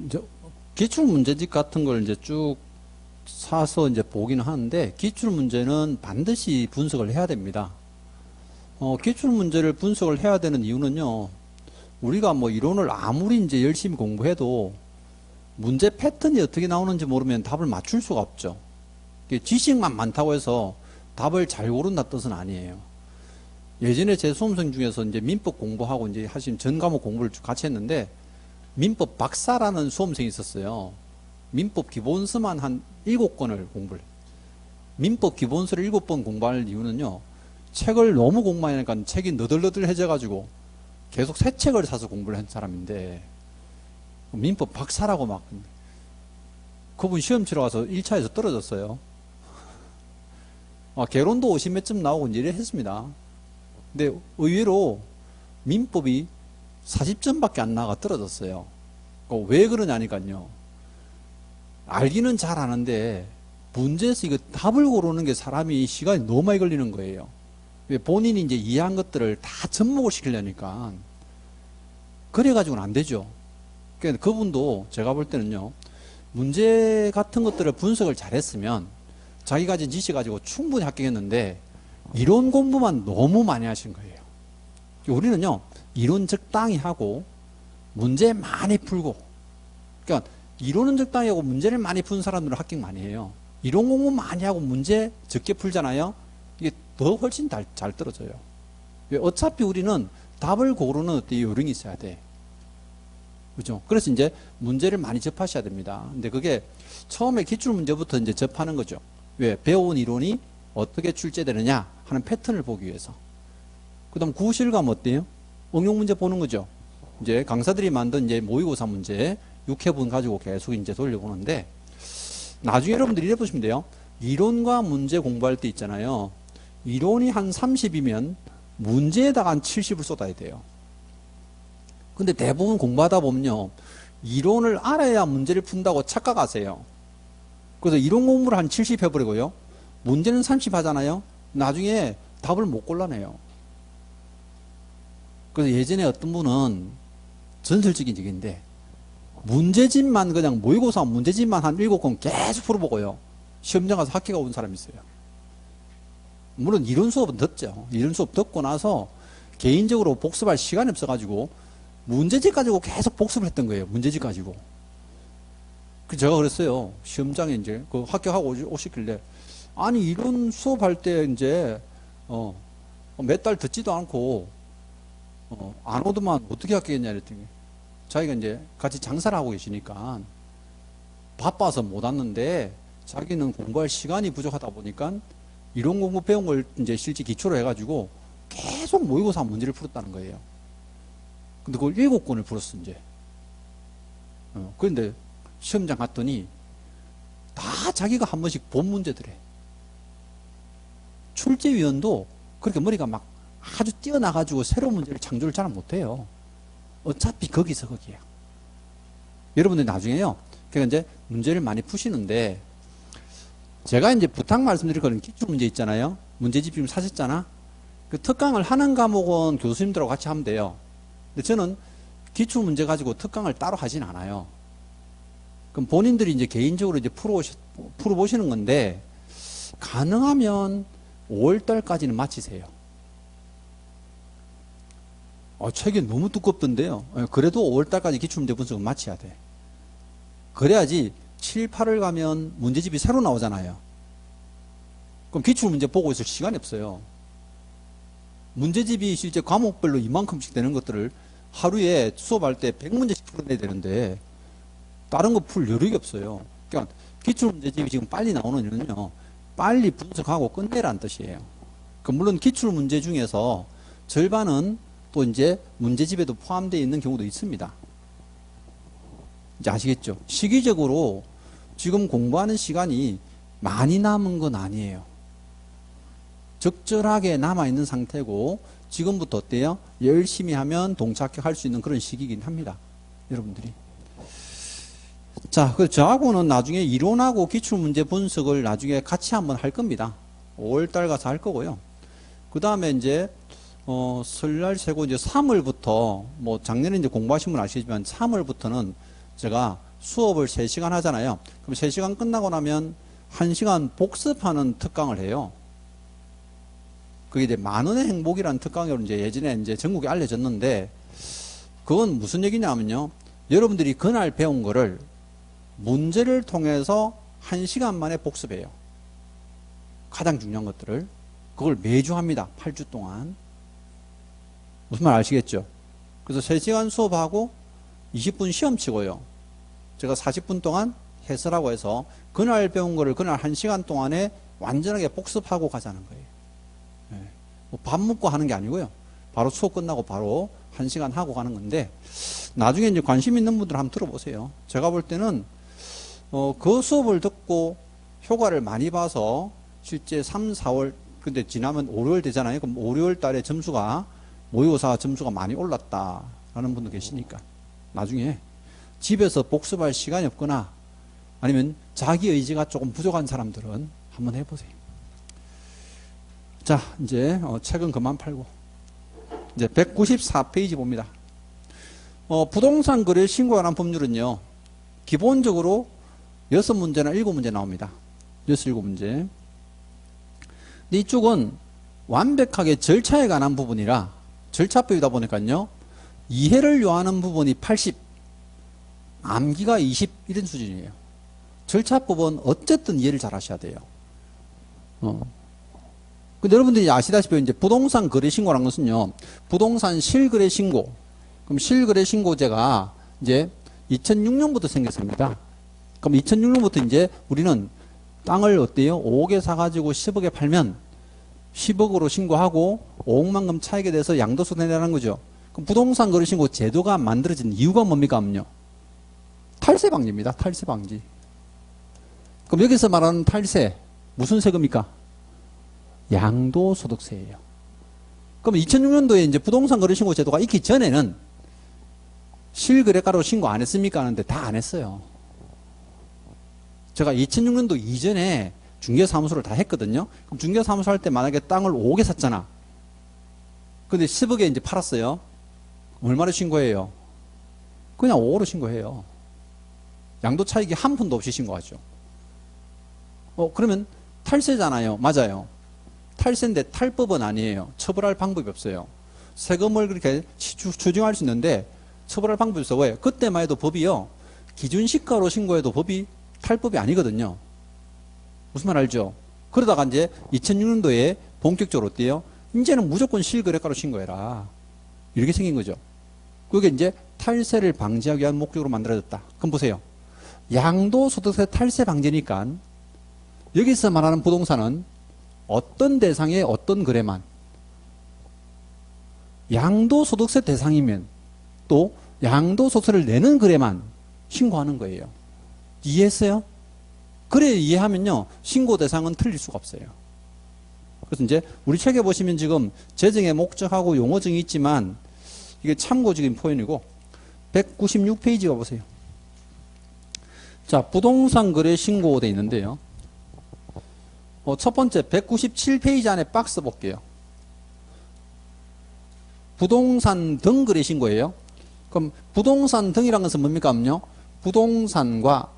이제 기출 문제집 같은 걸 이제 쭉 사서 이제 보기는 하는데, 기출 문제는 반드시 분석을 해야 됩니다. 기출 문제를 분석을 해야 되는 이유는요, 우리가 뭐 이론을 아무리 이제 열심히 공부해도 문제 패턴이 어떻게 나오는지 모르면 답을 맞출 수가 없죠. 지식만 많다고 해서 답을 잘 고른다 뜻은 아니에요. 예전에 제 수험생 중에서 이제 민법 공부하고 이제 하신 전 과목 공부를 같이 했는데, 민법 박사라는 수험생이 있었어요. 민법 기본서만 한 7권을 공부를. 민법 기본서를 7번 공부할 이유는요, 책을 너무 공부하니까 책이 너덜너덜해져가지고 계속 새 책을 사서 공부를 한 사람인데, 민법 박사라고 막, 그분 시험 치러 가서 1차에서 떨어졌어요. 개론도 50몇 점 나오고 이래 했습니다. 근데 의외로 민법이 40점밖에 안 나가 떨어졌어요. 왜 그러냐니까요. 알기는 잘 아는데 문제에서 이거 답을 고르는 게 사람이 시간이 너무 많이 걸리는 거예요. 왜 본인이 이제 이해한 것들을 다 접목을 시키려니까. 그래가지고는 안 되죠. 그러니까 그분도 제가 볼 때는요, 문제 같은 것들을 분석을 잘했으면 자기가 가진 지식 가지고 충분히 합격했는데 이론 공부만 너무 많이 하신 거예요. 우리는요, 이론 적당히 하고 문제 많이 풀고, 그러니까 이론은 적당히 하고 문제를 많이 푼 사람들은 합격 많이 해요. 이론 공부 많이 하고 문제 적게 풀잖아요. 이게 더 훨씬 잘 떨어져요. 어차피 우리는 답을 고르는 어떤 요령이 있어야 돼. 그죠? 그래서 이제 문제를 많이 접하셔야 됩니다. 근데 그게 처음에 기출 문제부터 이제 접하는 거죠. 왜? 배운 이론이 어떻게 출제되느냐 하는 패턴을 보기 위해서. 그 다음 구실감 어때요? 응용 문제 보는 거죠. 이제 강사들이 만든 이제 모의고사 문제 6회분 가지고 계속 이제 돌려보는데, 나중에 여러분들이 이래 보시면 돼요. 이론과 문제 공부할 때 있잖아요. 이론이 한 30이면 문제에다가 한 70을 쏟아야 돼요. 근데 대부분 공부하다 보면요, 이론을 알아야 문제를 푼다고 착각하세요. 그래서 이론 공부를 한 70 해버리고요, 문제는 30 하잖아요. 나중에 답을 못 골라내요. 그래서 예전에 어떤 분은 전설적인 얘기인데, 문제집만 그냥 모의고사 문제집만 한 7권 계속 풀어보고요, 시험장 가서 합격하고 온 사람이 있어요. 물론 이론 수업은 듣죠. 이론 수업 듣고 나서 개인적으로 복습할 시간이 없어가지고 문제집 가지고 계속 복습을 했던 거예요. 문제집 가지고. 제가 그랬어요. 시험장에 이제 그 합격하고 오시길래, 아니 이론 수업할 때 이제 몇 달 듣지도 않고 안 오더만 어떻게 합격했냐 이랬더니, 자기가 이제 같이 장사를 하고 계시니까 바빠서 못 왔는데 자기는 공부할 시간이 부족하다 보니까 이론 공부 배운 걸 이제 실제 기초로 해가지고 계속 모의고사 문제를 풀었다는 거예요. 근데 그걸 7권을 풀었어, 이제. 그런데 시험장 갔더니 다 자기가 한 번씩 본 문제들 해. 출제위원도 그렇게 머리가 막 아주 뛰어나가지고 새로운 문제를 창조를 잘 못해요. 어차피 거기서 거기야. 여러분들 나중에요, 그러니까 이제 문제를 많이 푸시는데, 제가 이제 부탁 말씀드릴 거는 기출 문제 있잖아요. 문제집 지금 사셨잖아. 그 특강을 하는 과목은 교수님들하고 같이 하면 돼요. 근데 저는 기출 문제 가지고 특강을 따로 하진 않아요. 그럼 본인들이 이제 개인적으로 이제 풀어보시는 건데, 가능하면 5월달까지는 마치세요. 책이 너무 두껍던데요. 그래도 5월달까지 기출문제 분석은 마쳐야 돼. 그래야지 7, 8월 가면 문제집이 새로 나오잖아요. 그럼 기출문제 보고 있을 시간이 없어요. 문제집이 실제 과목별로 이만큼씩 되는 것들을 하루에 수업할 때 100문제씩 풀어내야 되는데 다른 거 풀 여력이 없어요. 그러니까 기출문제집이 지금 빨리 나오는 이유는요, 빨리 분석하고 끝내라는 뜻이에요. 물론 기출문제 중에서 절반은 또 이제 문제집에도 포함되어 있는 경우도 있습니다. 이제 아시겠죠? 시기적으로 지금 공부하는 시간이 많이 남은 건 아니에요. 적절하게 남아있는 상태고, 지금부터 어때요? 열심히 하면 동착할 수 있는 그런 시기이긴 합니다. 여러분들이. 자, 그래서 저하고는 나중에 이론하고 기출문제 분석을 나중에 같이 한번 할 겁니다. 5월달 가서 할 거고요. 그 다음에 이제 설날 세고 이제 3월부터, 뭐 작년에 이제 공부하신 분 아시지만 3월부터는 제가 수업을 3시간 하잖아요. 그럼 3시간 끝나고 나면 1시간 복습하는 특강을 해요. 그게 이제 만원의 행복이라는 특강으로 이제 예전에 이제 전국에 알려졌는데, 그건 무슨 얘기냐면요. 여러분들이 그날 배운 거를 문제를 통해서 1시간 만에 복습해요. 가장 중요한 것들을. 그걸 매주 합니다. 8주 동안. 무슨 말 아시겠죠? 그래서 3시간 수업하고 20분 시험 치고요. 제가 40분 동안 해설하고 해서 그날 배운 거를 그날 1시간 동안에 완전하게 복습하고 가자는 거예요. 네. 뭐 밥 먹고 하는 게 아니고요. 바로 수업 끝나고 바로 1시간 하고 가는 건데, 나중에 이제 관심 있는 분들 한번 들어보세요. 제가 볼 때는 그 수업을 듣고 효과를 많이 봐서 실제 3, 4월, 근데 지나면 5, 6월 되잖아요. 그럼 5, 6월 달에 점수가, 모의고사 점수가 많이 올랐다라는 분도 계시니까 나중에 집에서 복습할 시간이 없거나 아니면 자기 의지가 조금 부족한 사람들은 한번 해보세요. 자, 이제 책은 그만 팔고 이제 194페이지 봅니다. 부동산 거래 신고에 관한 법률은요, 기본적으로 6문제나 7문제 나옵니다. 6, 7문제. 근데 이쪽은 완벽하게 절차에 관한 부분이라, 절차법이다 보니까요, 이해를 요하는 부분이 80, 암기가 20, 이런 수준이에요. 절차법은 어쨌든 이해를 잘 하셔야 돼요. 근데 여러분들이 아시다시피 이제 부동산 거래 신고라는 것은요, 부동산 실거래 신고. 그럼 실거래 신고제가 이제 2006년부터 생겼습니다. 그럼 2006년부터 이제 우리는 땅을 어때요? 5억에 사가지고 10억에 팔면 10억으로 신고하고 5억만큼 차익에 대해서 양도세 내라는 거죠. 그럼 부동산 거래 신고 제도가 만들어진 이유가 뭡니까? 탈세 방지입니다. 탈세 방지. 그럼 여기서 말하는 탈세, 무슨 세금입니까? 양도소득세예요. 그럼 2006년도에 이제 부동산 거래 신고 제도가 있기 전에는 실거래가로 신고 안 했습니까? 하는데 다 안 했어요. 제가 2006년도 이전에 중개사무소를 다 했거든요. 그럼 중개사무소 할 때 만약에 땅을 5억에 샀잖아. 근데 10억에 이제 팔았어요. 얼마로 신고해요? 그냥 5억으로 신고해요. 양도 차익이 한 푼도 없이 신고하죠. 그러면 탈세잖아요. 맞아요. 탈세인데 탈법은 아니에요. 처벌할 방법이 없어요. 세금을 그렇게 추징할 수 있는데 처벌할 방법이 없어요. 왜? 그때만 해도 법이요, 기준시가로 신고해도 법이 탈법이 아니거든요. 무슨 말 알죠? 그러다가 이제 2006년도에 본격적으로 어때요? 이제는 무조건 실거래가로 신고해라. 이렇게 생긴 거죠. 그게 이제 탈세를 방지하기 위한 목적으로 만들어졌다. 그럼 보세요. 양도소득세 탈세 방지니까 여기서 말하는 부동산은 어떤 대상의 어떤 거래만, 양도소득세 대상이면 또 양도소득세를 내는 거래만 신고하는 거예요. 이해했어요? 그래 이해하면요, 신고 대상은 틀릴 수가 없어요. 그래서 이제 우리 책에 보시면 지금 재정의 목적하고 용어증이 있지만 이게 참고적인 표현이고, 196페이지가 보세요. 자, 부동산 거래 신고돼 있는데요. 첫 번째 197페이지 안에 박스 볼게요. 부동산 등 거래 신고예요. 그럼 부동산 등이라는 것은 뭡니까? 부동산과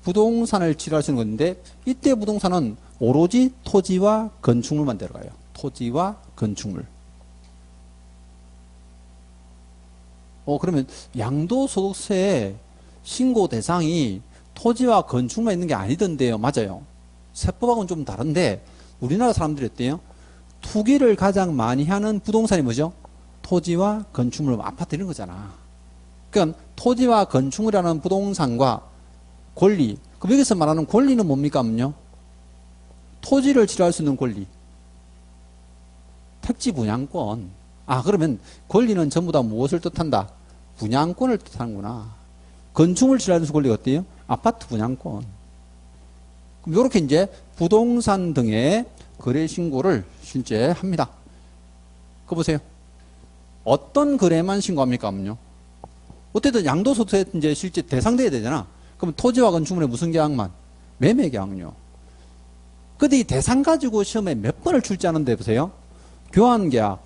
부동산을 치료할 수 있는 건데, 이때 부동산은 오로지 토지와 건축물만 들어가요. 토지와 건축물. 그러면 양도소득세 신고 대상이 토지와 건축물만 있는 게 아니던데요. 맞아요. 세법하고는 좀 다른데 우리나라 사람들이 어때요? 투기를 가장 많이 하는 부동산이 뭐죠? 토지와 건축물, 아파트 이런 거잖아. 그러니까 토지와 건축물이라는 부동산과 권리, 그럼 여기서 말하는 권리는 뭡니까? 토지를 취득할 수 있는 권리, 택지 분양권. 그러면 권리는 전부 다 무엇을 뜻한다? 분양권을 뜻하는구나. 건축물 취득할 수 있는 권리가 어때요? 아파트 분양권. 그럼 이렇게 이제 부동산 등의 거래 신고를 실제 합니다. 그거 보세요. 어떤 거래만 신고합니까? 어쨌든 양도소득세 이제 실제 대상돼야 되잖아. 그럼 토지와 건축물의 무슨 계약만? 매매 계약요. 근데 이 대상 가지고 시험에 몇 번을 출제하는데 보세요. 교환 계약,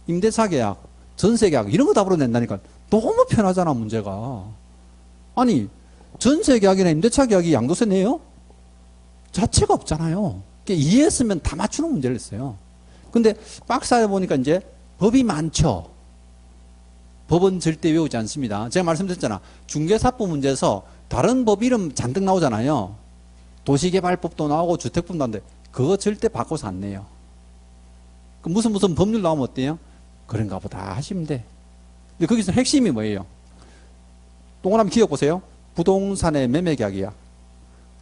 임대차 계약, 전세 계약 이런 거 다 불어낸다니까. 너무 편하잖아, 문제가. 아니, 전세 계약이나 임대차 계약이 양도세 내요? 자체가 없잖아요. 이해했으면 다 맞추는 문제를 했어요. 근데 박사에 보니까 이제 법이 많죠. 법은 절대 외우지 않습니다. 제가 말씀드렸잖아. 중개사법 문제에서 다른 법 이름 잔뜩 나오잖아요. 도시개발법도 나오고 주택법도 나오는데 그거 절대 바꿔서 안 내요. 무슨 법률 나오면 어때요? 그런가 보다 하시면 돼. 근데 거기서 핵심이 뭐예요? 동그라미 기억 보세요. 부동산의 매매 계약이야.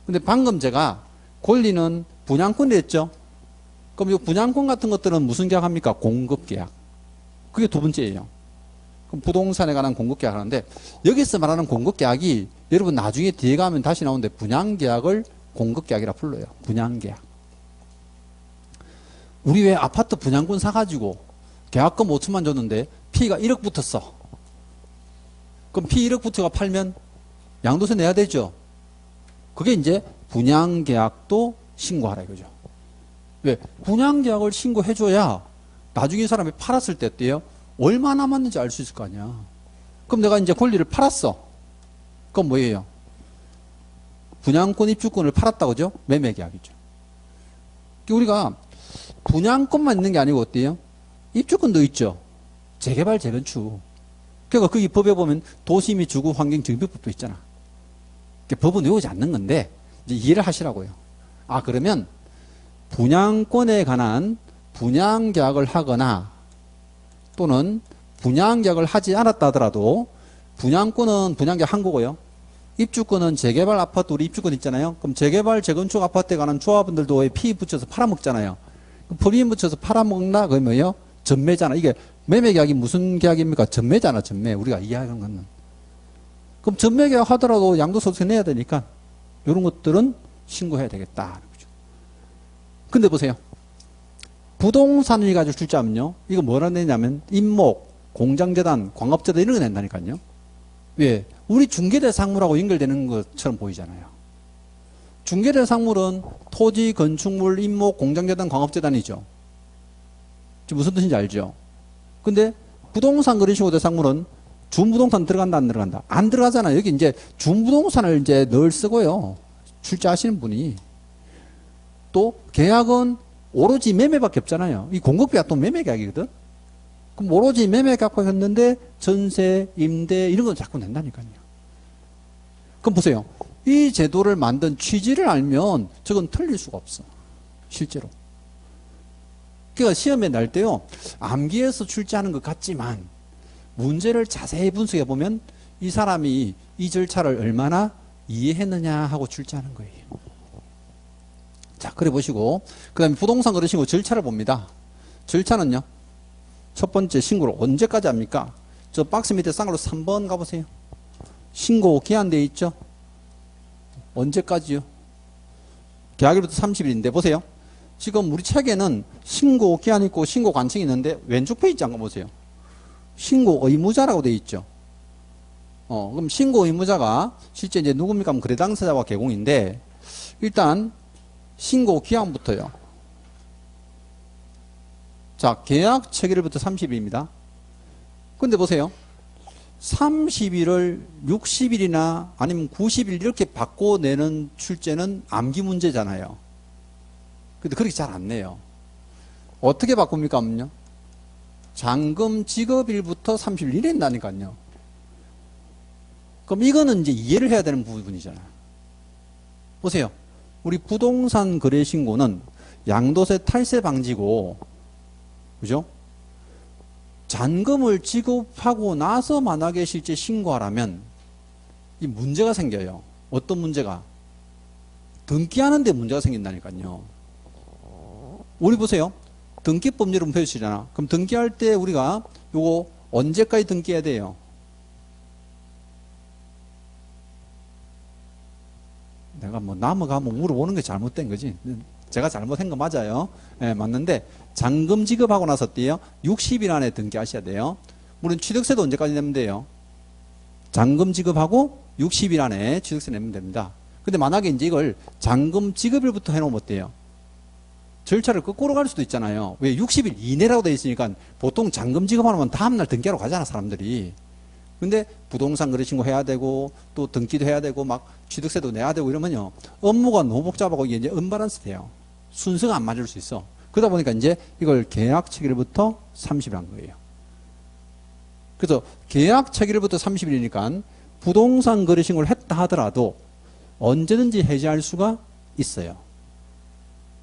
근데 방금 제가 권리는 분양권이 했죠. 그럼 이 분양권 같은 것들은 무슨 계약합니까? 공급 계약. 그게 두 번째예요. 그럼 부동산에 관한 공급 계약을 하는데 여기서 말하는 공급 계약이 여러분 나중에 뒤에 가면 다시 나오는데 분양 계약을 공급 계약이라 불러요. 분양 계약. 우리 왜 아파트 분양권 사가지고 계약금 5천만 줬는데 피가 1억 붙었어. 그럼 피 1억 붙어가 팔면 양도세 내야 되죠. 그게 이제 분양계약도 신고하라 이거죠. 왜? 분양계약을 신고해줘야 나중에 사람이 팔았을 때 어때요? 얼마 남았는지 알 수 있을 거 아니야. 그럼 내가 이제 권리를 팔았어. 그럼 뭐예요? 분양권 입주권을 팔았다 그죠? 매매계약이죠. 우리가 분양권만 있는 게 아니고 어때요? 입주권도 있죠. 재개발, 재건축. 그러니까 그 법에 보면 도시 및 주거 환경 정비법도 있잖아. 법은 외우지 않는 건데 이제 이해를 하시라고요. 아, 그러면 분양권에 관한 분양계약을 하거나 또는 분양계약을 하지 않았다 하더라도 분양권은 분양계약 한 거고요. 입주권은 재개발 아파트 우리 입주권 있잖아요. 그럼 재개발 재건축 아파트에 관한 조합원들도 피 붙여서 팔아먹잖아요. 법인 붙여서 팔아먹나? 그게 뭐예요? 전매잖아. 이게 매매계약이 무슨 계약입니까? 전매잖아. 전매. 우리가 이해하는 거는. 그럼 전매계약 하더라도 양도소득세 내야 되니까 이런 것들은 신고해야 되겠다. 근데 보세요. 부동산을 가지고 출자하면요. 이거 뭐라 내냐면 임목, 공장재단, 광업재단 이런 거 낸다니까요. 왜? 우리 중개대상물하고 연결되는 것처럼 보이잖아요. 중개대상물은 토지, 건축물, 임목, 공장재단, 광업재단이죠. 지금 무슨 뜻인지 알죠? 근데 부동산 거래시고 대상물은 준부동산 들어간다 안 들어간다? 안 들어가잖아요. 여기 이제 준부동산을 이제 늘 쓰고요. 출자하시는 분이. 또 계약은 오로지 매매밖에 없잖아요. 이 공급계약도 매매계약이거든. 그럼 오로지 매매계약밖에 없는데 전세, 임대 이런 건 자꾸 낸다니까요. 그럼 보세요. 이 제도를 만든 취지를 알면 저건 틀릴 수가 없어. 실제로. 그러니까 시험에 날 때요. 암기해서 출제하는 것 같지만 문제를 자세히 분석해 보면 이 사람이 이 절차를 얼마나 이해했느냐 하고 출제하는 거예요. 자, 그래 보시고 그 다음에 부동산 거래 신고 절차를 봅니다. 절차는요. 첫 번째 신고를 언제까지 합니까? 저 박스 밑에 쌍으로 3번 가보세요. 신고 기한되어 있죠? 언제까지요? 계약일부터 30일인데 보세요. 지금 우리 책에는 신고 기한 있고 신고 관청이 있는데 왼쪽 페이지 한번 보세요. 신고 의무자라고 되어 있죠. 그럼 신고 의무자가 실제 이제 누굽니까? 하면 거래 당사자와 개공인데 일단 신고 기한부터요. 자, 계약 체결일부터 30일입니다. 근데 보세요. 30일을 60일이나 아니면 90일 이렇게 바꿔내는 출제는 암기 문제잖아요. 근데 그렇게 잘 안 내요. 어떻게 바꿉니까? 하면요. 잔금 지급일부터 30일 이랬다니까요. 그럼 이거는 이제 이해를 해야 되는 부분이잖아요. 보세요. 우리 부동산 거래 신고는 양도세 탈세 방지고, 그죠? 잔금을 지급하고 나서 만약에 실제 신고하라면 이 문제가 생겨요. 어떤 문제가? 등기하는 데 문제가 생긴다니까요. 우리 보세요. 등기법 여러분 배우시잖아. 그럼 등기할 때 우리가 요거 언제까지 등기해야 돼요? 내가 뭐 넘어가면 물어보는 게 잘못된 거지. 제가 잘못한 거 맞아요. 예, 맞는데 잔금 지급하고 나서 어때요? 60일 안에 등기하셔야 돼요. 물론 취득세도 언제까지 내면 돼요? 잔금 지급하고 60일 안에 취득세 내면 됩니다. 근데 만약에 이제 이걸 잔금 지급일부터 해놓으면 어때요? 절차를 거꾸로 갈 수도 있잖아요. 왜 60일 이내라고 돼 있으니까 보통 잔금 지급하면 다음날 등기하러 가잖아, 사람들이. 근데 부동산 거래 신고해야 되고 또 등기도 해야 되고 막 취득세도 내야 되고 이러면요. 업무가 너무 복잡하고 이게 이제 언밸런스 돼요. 순서가 안 맞을 수 있어. 그러다 보니까 이제 이걸 계약 체결일부터 30일 한 거예요. 그래서 계약 체결일부터 30일이니까 부동산 거래 신고를 했다 하더라도 언제든지 해지할 수가 있어요.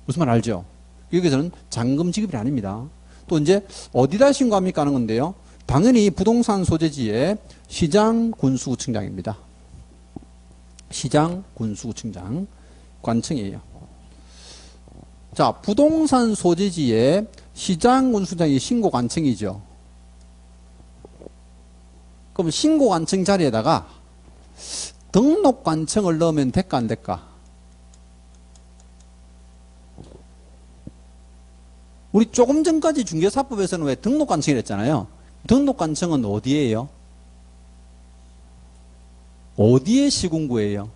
무슨 말 알죠? 여기서는 잔금 지급이 아닙니다. 또 이제 어디다 신고합니까 하는 건데요. 당연히 부동산 소재지의 시장 군수구청장입니다. 시장 군수구청장 관청이에요. 자, 부동산 소재지의 시장 군수구청장이 신고 관청이죠. 그럼 신고 관청 자리에다가 등록 관청을 넣으면 될까 안 될까? 우리 조금 전까지 중개사법에서는 왜 등록 관청이라 했잖아요. 등록 관청은 어디예요? 어디에 시군구예요?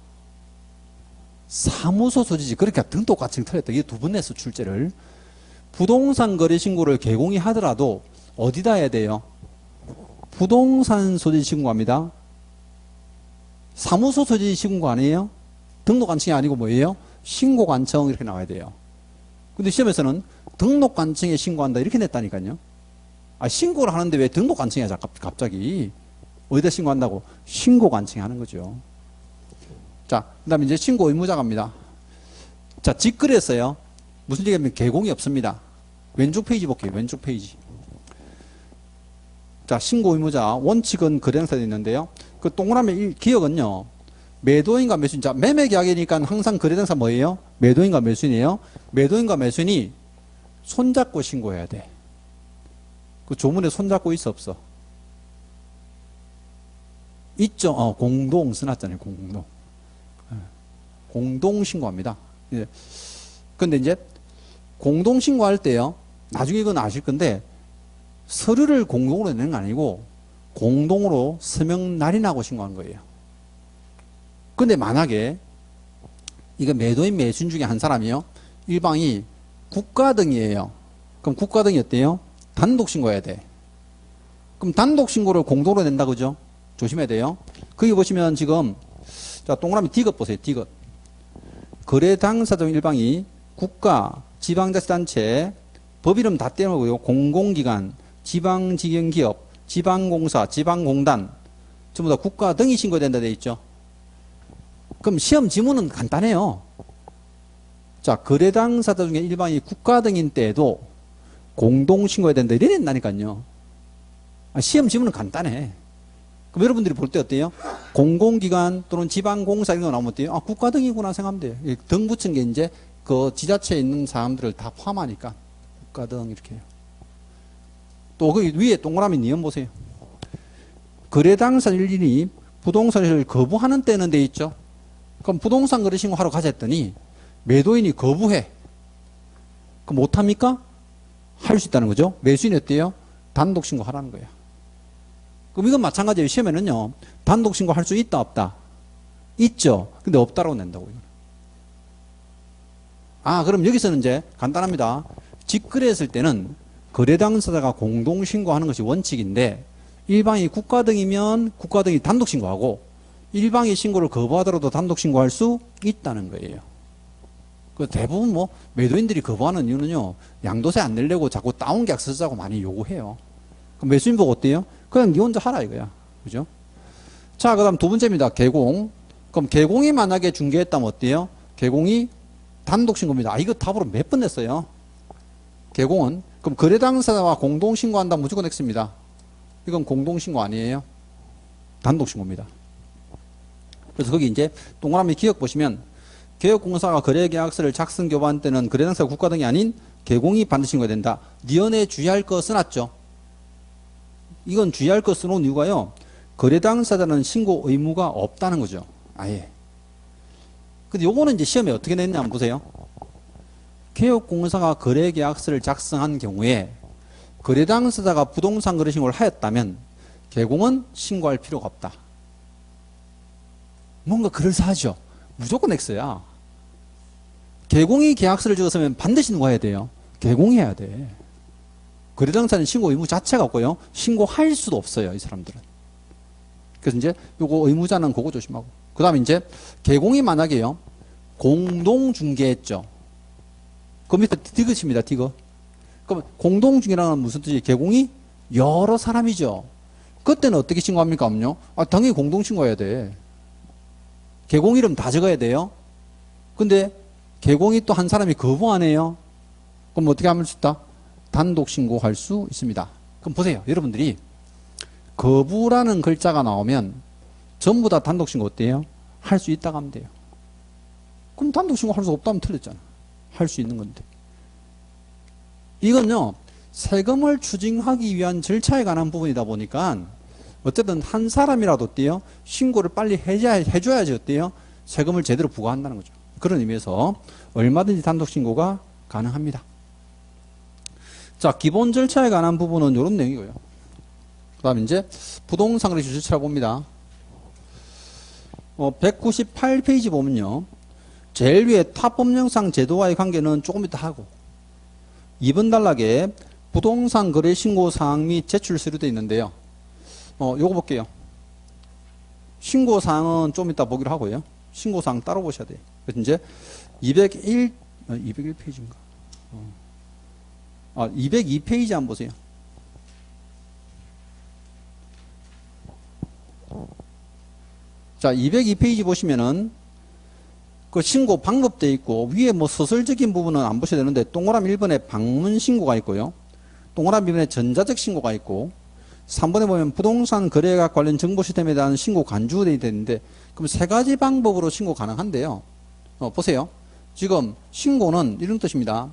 사무소 소지지. 그러니까 등록 관청 틀렸다. 이게 두 번 냈어, 출제를. 부동산 거래 신고를 개공이 하더라도 어디다 해야 돼요? 부동산 소지지 신고합니다. 사무소 소지지 신고 아니에요? 등록 관청이 아니고 뭐예요? 신고 관청 이렇게 나와야 돼요. 근데 시험에서는 등록 관청에 신고한다 이렇게 냈다니까요. 아, 신고를 하는데 왜 등록 관청이야 갑자기. 어디다 신고한다고? 신고 관청에 하는 거죠. 자, 그 다음에 이제 신고 의무자 갑니다. 자, 직거래했어요. 무슨 얘기냐면 개공이 없습니다. 왼쪽 페이지 볼게요. 왼쪽 페이지. 자, 신고 의무자 원칙은 거래당사에 있는데요. 그 동그라미 기억은요. 매도인과 매수인. 자, 매매 계약이니까 항상 거래당사 뭐예요? 매도인과 매수인이에요. 매도인과 매수인이 손잡고 신고해야 돼. 그 조문에 손잡고 있어 없어? 있죠. 공동 써놨잖아요. 공동. 공동 신고합니다. 근데 이제 공동 신고할 때요. 나중에 이건 아실 건데 서류를 공동으로 내는 거 아니고 공동으로 서명 날인하고 신고한 거예요. 근데 만약에 이거 매도인 매수인 중에 한 사람이요. 일방이 국가등이에요. 그럼 국가등이 어때요? 단독 신고해야 돼. 그럼 단독 신고를 공동으로 낸다 그죠? 조심해야 돼요. 거기 보시면 지금 자, 동그라미 D급 보세요. D급. 거래 당사 중 일방이 국가, 지방자치단체, 법 이름 다 떼놓고요. 공공기관, 지방직영기업, 지방공사, 지방공단 전부 다 국가 등이 신고해야 된다 돼 있죠. 그럼 시험 지문은 간단해요. 자, 거래 당사자 중에 일방이 국가 등인 때에도 공동 신고해야 된다 이래 낸다니까요. 시험 지문은 간단해. 그럼 여러분들이 볼 때 어때요? 공공기관 또는 지방공사 이런 거 나오면 어때요? 아, 국가 등이구나 생각하면 돼요. 등 붙인 게 이제 그 지자체에 있는 사람들을 다 포함하니까 국가 등 이렇게 해요. 또 그 위에 동그라미 니은 보세요. 거래 당사 일인이 부동산을 거부하는 때는 돼 있죠. 그럼 부동산 거래 신고하러 가자 했더니 매도인이 거부해. 그럼 못합니까? 할 수 있다는 거죠. 매수인이 어때요? 단독 신고하라는 거예요. 그럼 이건 마찬가지예요. 시험에는요. 단독 신고할 수 있다 없다? 있죠. 근데 없다라고 낸다고요. 아, 그럼 여기서는 이제 간단합니다. 직거래했을 때는 거래 당사자가 공동 신고하는 것이 원칙인데 일방이 국가 등이면 국가 등이 단독 신고하고 일방이 신고를 거부하더라도 단독 신고할 수 있다는 거예요. 그 대부분 뭐 매도인들이 거부하는 이유는요. 양도세 안 내려고 자꾸 다운 계약 쓰자고 많이 요구해요. 그럼 매수인 보고 어때요? 그냥 니 혼자 하라 이거야. 그죠? 자, 그 다음 두 번째입니다. 개공. 그럼 개공이 만약에 중개했다면 어때요? 개공이 단독 신고입니다. 아, 이거 답으로 몇 번 냈어요? 개공은. 그럼 거래 당사자와 공동 신고한다면 무조건 X입니다. 이건 공동 신고 아니에요? 단독 신고입니다. 그래서 거기 이제 동그라미 기억 보시면 개업공사가 거래계약서를 작성 교부한 때는 거래 당사자 국가 등이 아닌 개공이 반드시 신고해야 된다. 니은에 주의할 거 써놨죠? 이건 주의할 거 써놓은 이유가요. 거래 당사자는 신고 의무가 없다는 거죠. 아예. 근데 요거는 이제 시험에 어떻게 냈냐 한번 보세요. 개업공사가 거래계약서를 작성한 경우에 거래 당사자가 부동산 거래 신고를 하였다면 개공은 신고할 필요가 없다. 뭔가 그럴싸하죠. 무조건 X야. 개공이 계약서를 적었으면 반드시 누가 해야 돼요? 개공이 해야 돼. 거래 당사자는 신고 의무 자체가 없고요. 신고할 수도 없어요. 이 사람들은. 그래서 이제 요거 의무자는 그거 조심하고. 그 다음에 이제 개공이 만약에요. 공동중개했죠. 그 밑에 디귿입니다. 디귿. 그럼 공동중개라는 건 무슨 뜻이에요? 개공이 여러 사람이죠. 그때는 어떻게 신고합니까? 없요? 당연히 공동신고해야 돼. 개공 이름 다 적어야 돼요. 근데 개공이 또 한 사람이 거부 안 해요. 그럼 어떻게 하면 수 있다? 단독 신고할 수 있습니다. 그럼 보세요. 여러분들이 거부라는 글자가 나오면 전부 다 단독 신고 어때요? 할 수 있다고 하면 돼요. 그럼 단독 신고 할 수 없다면 틀렸잖아. 할 수 있는 건데. 이건요, 세금을 추징하기 위한 절차에 관한 부분이다 보니까 어쨌든 한 사람이라도 어때요? 신고를 빨리 해줘야지 어때요? 세금을 제대로 부과한다는 거죠. 그런 의미에서 얼마든지 단독 신고가 가능합니다. 자, 기본 절차에 관한 부분은 이런 내용이고요. 그 다음에 이제 부동산 거래 절차를 봅니다. 198페이지 보면요. 제일 위에 타법령상 제도와의 관계는 조금 이따 하고 2번 단락에 부동산 거래 신고 사항 및 제출 서류도 있는데요. 요거 볼게요. 신고 사항은 좀 이따 보기로 하고요. 신고 사항 따로 보셔야 돼요. 그래서 이제 201페이지인가? 202페이지 한번 보세요. 자, 202페이지 보시면은 그 신고 방법돼 있고 위에 뭐 서술적인 부분은 안 보셔야 되는데 동그라미 1번에 방문 신고가 있고요. 동그라미 2번에 전자적 신고가 있고 3번에 보면 부동산 거래가 관련 정보 시스템에 대한 신고 간주되어 있는데 그럼 세 가지 방법으로 신고 가능한데요. 보세요. 지금 신고는 이런 뜻입니다.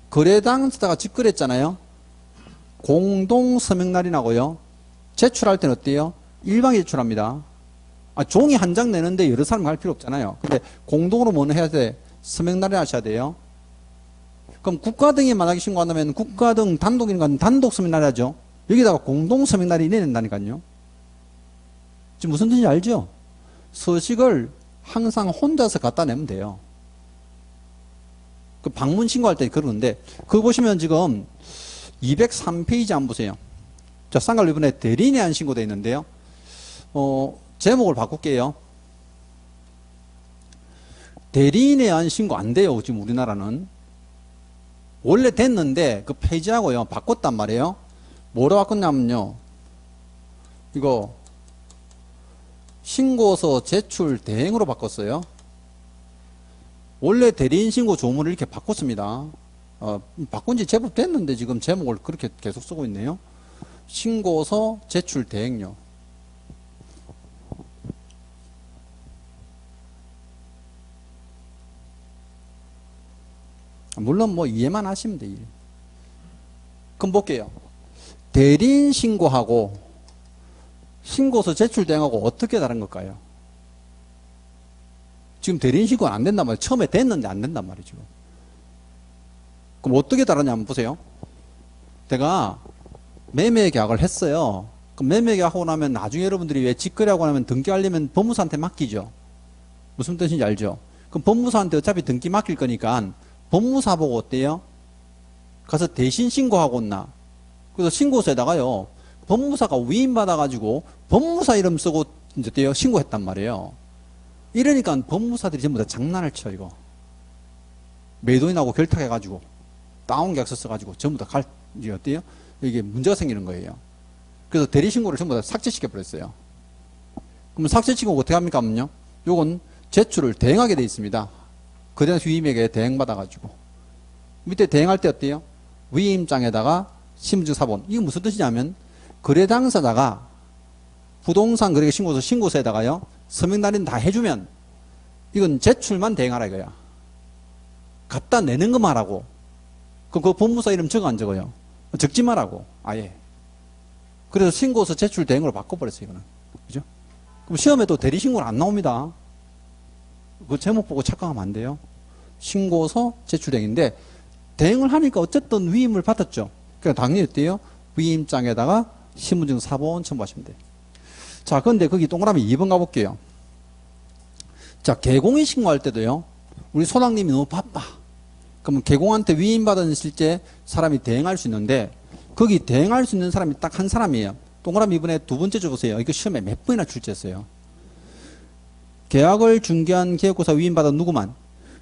거래당사자가 직거래했잖아요. 공동 서명날인하고요. 제출할 때는 어때요? 일방에 제출합니다. 종이 한 장 내는데 여러 사람 갈 필요 없잖아요. 근데 공동으로 뭐는 해야 돼? 서명날인 하셔야 돼요. 그럼 국가 등이 만약에 신고한다면 국가 등 단독인가 단독 서명날인 하죠. 여기다가 공동 서명날인 내낸다니까요. 지금 무슨 뜻인지 알죠? 서식을 항상 혼자서 갖다 내면 돼요. 그 방문 신고할 때 그러는데 그거 보시면 지금 203페이지 한번 보세요. 자, 쌍갈 이번에 대리인에 한 신고되어 있는데요. 제목을 바꿀게요. 대리인에 의한 신고 안 돼요. 지금 우리나라는. 원래 됐는데 그 폐지하고요. 바꿨단 말이에요. 뭐로 바꿨냐면요. 이거 신고서 제출 대행으로 바꿨어요. 원래 대리인 신고 조문을 이렇게 바꿨습니다. 바꾼 지 제법 됐는데 지금 제목을 그렇게 계속 쓰고 있네요. 신고서 제출 대행요. 물론 뭐 이해만 하시면 돼요. 그럼 볼게요. 대리인 신고하고 신고서 제출 대행하고 어떻게 다른 걸까요? 지금 대리인 신고는 안 된단 말이에요. 처음에 됐는데 안 된단 말이죠. 그럼 어떻게 다르냐 한번 보세요. 내가 매매 계약을 했어요. 그럼 매매 계약하고 나면 나중에 여러분들이 왜 직거래하고 나면 등기하려면 법무사한테 맡기죠. 무슨 뜻인지 알죠? 그럼 법무사한테 어차피 등기 맡길 거니까 법무사 보고 어때요? 가서 대신 신고하고 온나. 그래서 신고서에다가요. 법무사가 위임받아가지고 법무사 이름 쓰고 이제 어때요? 신고했단 말이에요. 이러니까 법무사들이 전부 다 장난을 쳐 이거. 매도인하고 결탁해가지고 다운 계약서 써가지고 전부 다 이제 어때요? 이게 문제가 생기는 거예요. 그래서 대리신고를 전부 다 삭제시켜 버렸어요. 그럼 삭제시키고 어떻게 합니까? 하면요. 요건 제출을 대행하게 돼 있습니다. 거래한 위임에게 대행받아가지고. 밑에 대행할 때 어때요? 위임장에다가 신분증 사본. 이게 무슨 뜻이냐면 거래 당사자가 부동산 거래 신고서에다가요. 서명날인 다 해주면 이건 제출만 대행하라 이거야. 갖다 내는 것만 하라고. 그럼 그 법무사 이름 적어 안 적어요? 적지 말라고. 아예. 그래서 신고서 제출 대행으로 바꿔버렸어요. 이거는. 그죠? 그럼 시험에도 대리신고는 안 나옵니다. 그 제목 보고 착각하면 안 돼요. 신고서 제출 대행인데 대행을 하니까 어쨌든 위임을 받았죠. 그러니까 당연히 어때요? 위임장에다가 신분증 사본 첨부하시면 돼요. 자, 그런데 거기 동그라미 2번 가볼게요. 자, 개공이 신고할 때도요. 우리 소장님이 너무 바빠. 그러면 개공한테 위임받은 실제 사람이 대행할 수 있는데 거기 대행할 수 있는 사람이 딱 한 사람이에요. 동그라미 이번에 두 번째 줄 보세요. 이거 시험에 몇 번이나 출제했어요. 계약을 중개한 계약고사 위임받은 누구만?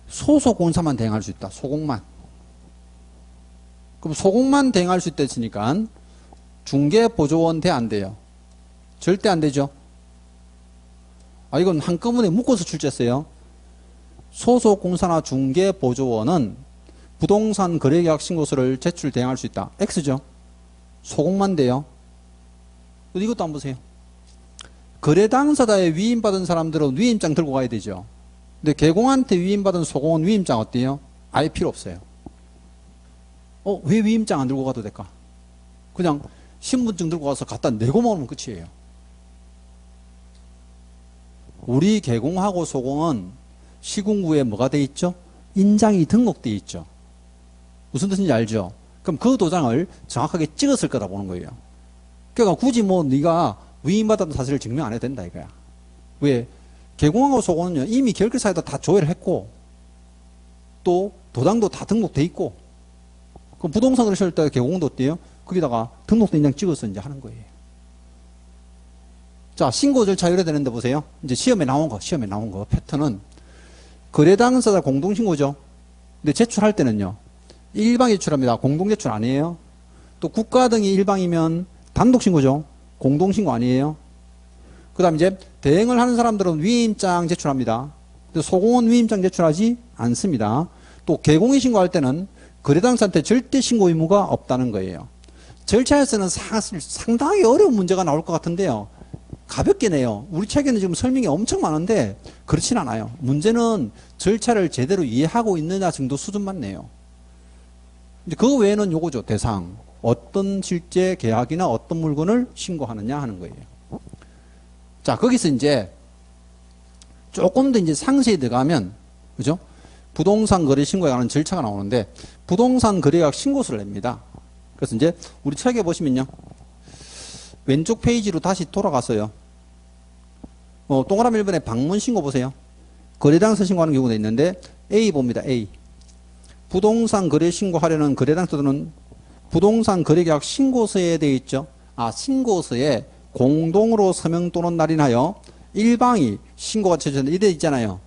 소속공사만 대행할 수 있다. 소공만. 그럼 소공만 대행할 수 있다 했으니까 중개보조원 돼 안 돼요? 절대 안 되죠. 이건 한꺼번에 묶어서 출제했어요. 소속공사나 중개보조원은 부동산 거래계약 신고서를 제출 대행할 수 있다. X죠. 소공만 돼요. 이것도 한번 보세요. 거래 당사자에 위임받은 사람들은 위임장 들고 가야 되죠. 근데 개공한테 위임받은 소공은 위임장 어때요? 아예 필요 없어요. 왜 위임장 안 들고 가도 될까? 그냥 신분증 들고 가서 갖다 내고 먹으면 끝이에요. 우리 개공하고 소공은 시군구에 뭐가 돼 있죠? 인장이 등록돼 있죠. 무슨 뜻인지 알죠? 그럼 그 도장을 정확하게 찍었을 거다 보는 거예요. 그러니까 굳이 뭐 네가 위임받았다는 사실을 증명 안 해도 된다 이거야. 왜? 개공하고 소공은요 이미 결계사에다 다 조회를 했고 또 도장도 다 등록돼 있고 그럼 부동산 거래실 때 개공도 어때요? 거기다가 등록된 인장 찍어서 이제 하는 거예요. 자, 신고 절차 이래 되는데 보세요. 이제 시험에 나온 거 패턴은 거래 당사자 공동 신고죠. 근데 제출할 때는요. 일방이 제출합니다. 공동 제출 아니에요. 또 국가 등이 일방이면 단독 신고죠. 공동 신고 아니에요. 그다음 이제 대행을 하는 사람들은 위임장 제출합니다. 근데 소공은 위임장 제출하지 않습니다. 또 개공이 신고할 때는 거래 당사자한테 절대 신고 의무가 없다는 거예요. 절차에서는 사실 상당히 어려운 문제가 나올 것 같은데요. 가볍게 내요. 우리 책에는 지금 설명이 엄청 많은데 그렇진 않아요. 문제는 절차를 제대로 이해하고 있느냐 정도 수준만 내요. 이제 그 외에는 요거죠. 대상. 어떤 실제 계약이나 어떤 물건을 신고하느냐 하는 거예요. 자, 거기서 이제 조금 더 이제 상세히 들어가면, 그죠? 부동산 거래 신고에 관한 절차가 나오는데, 부동산 거래계약 신고서를 냅니다. 그래서 이제 우리 책에 보시면요. 왼쪽 페이지로 다시 돌아가서요. 동그라미 1번에 방문 신고 보세요. 거래당사 신고하는 경우가 있는데, A 봅니다. A. 부동산 거래 신고하려는 거래당사자는 부동산 거래계약 신고서에 되어 있죠. 신고서에 공동으로 서명 또는 날인하여 일방이 신고가 처리되는 이래 있잖아요.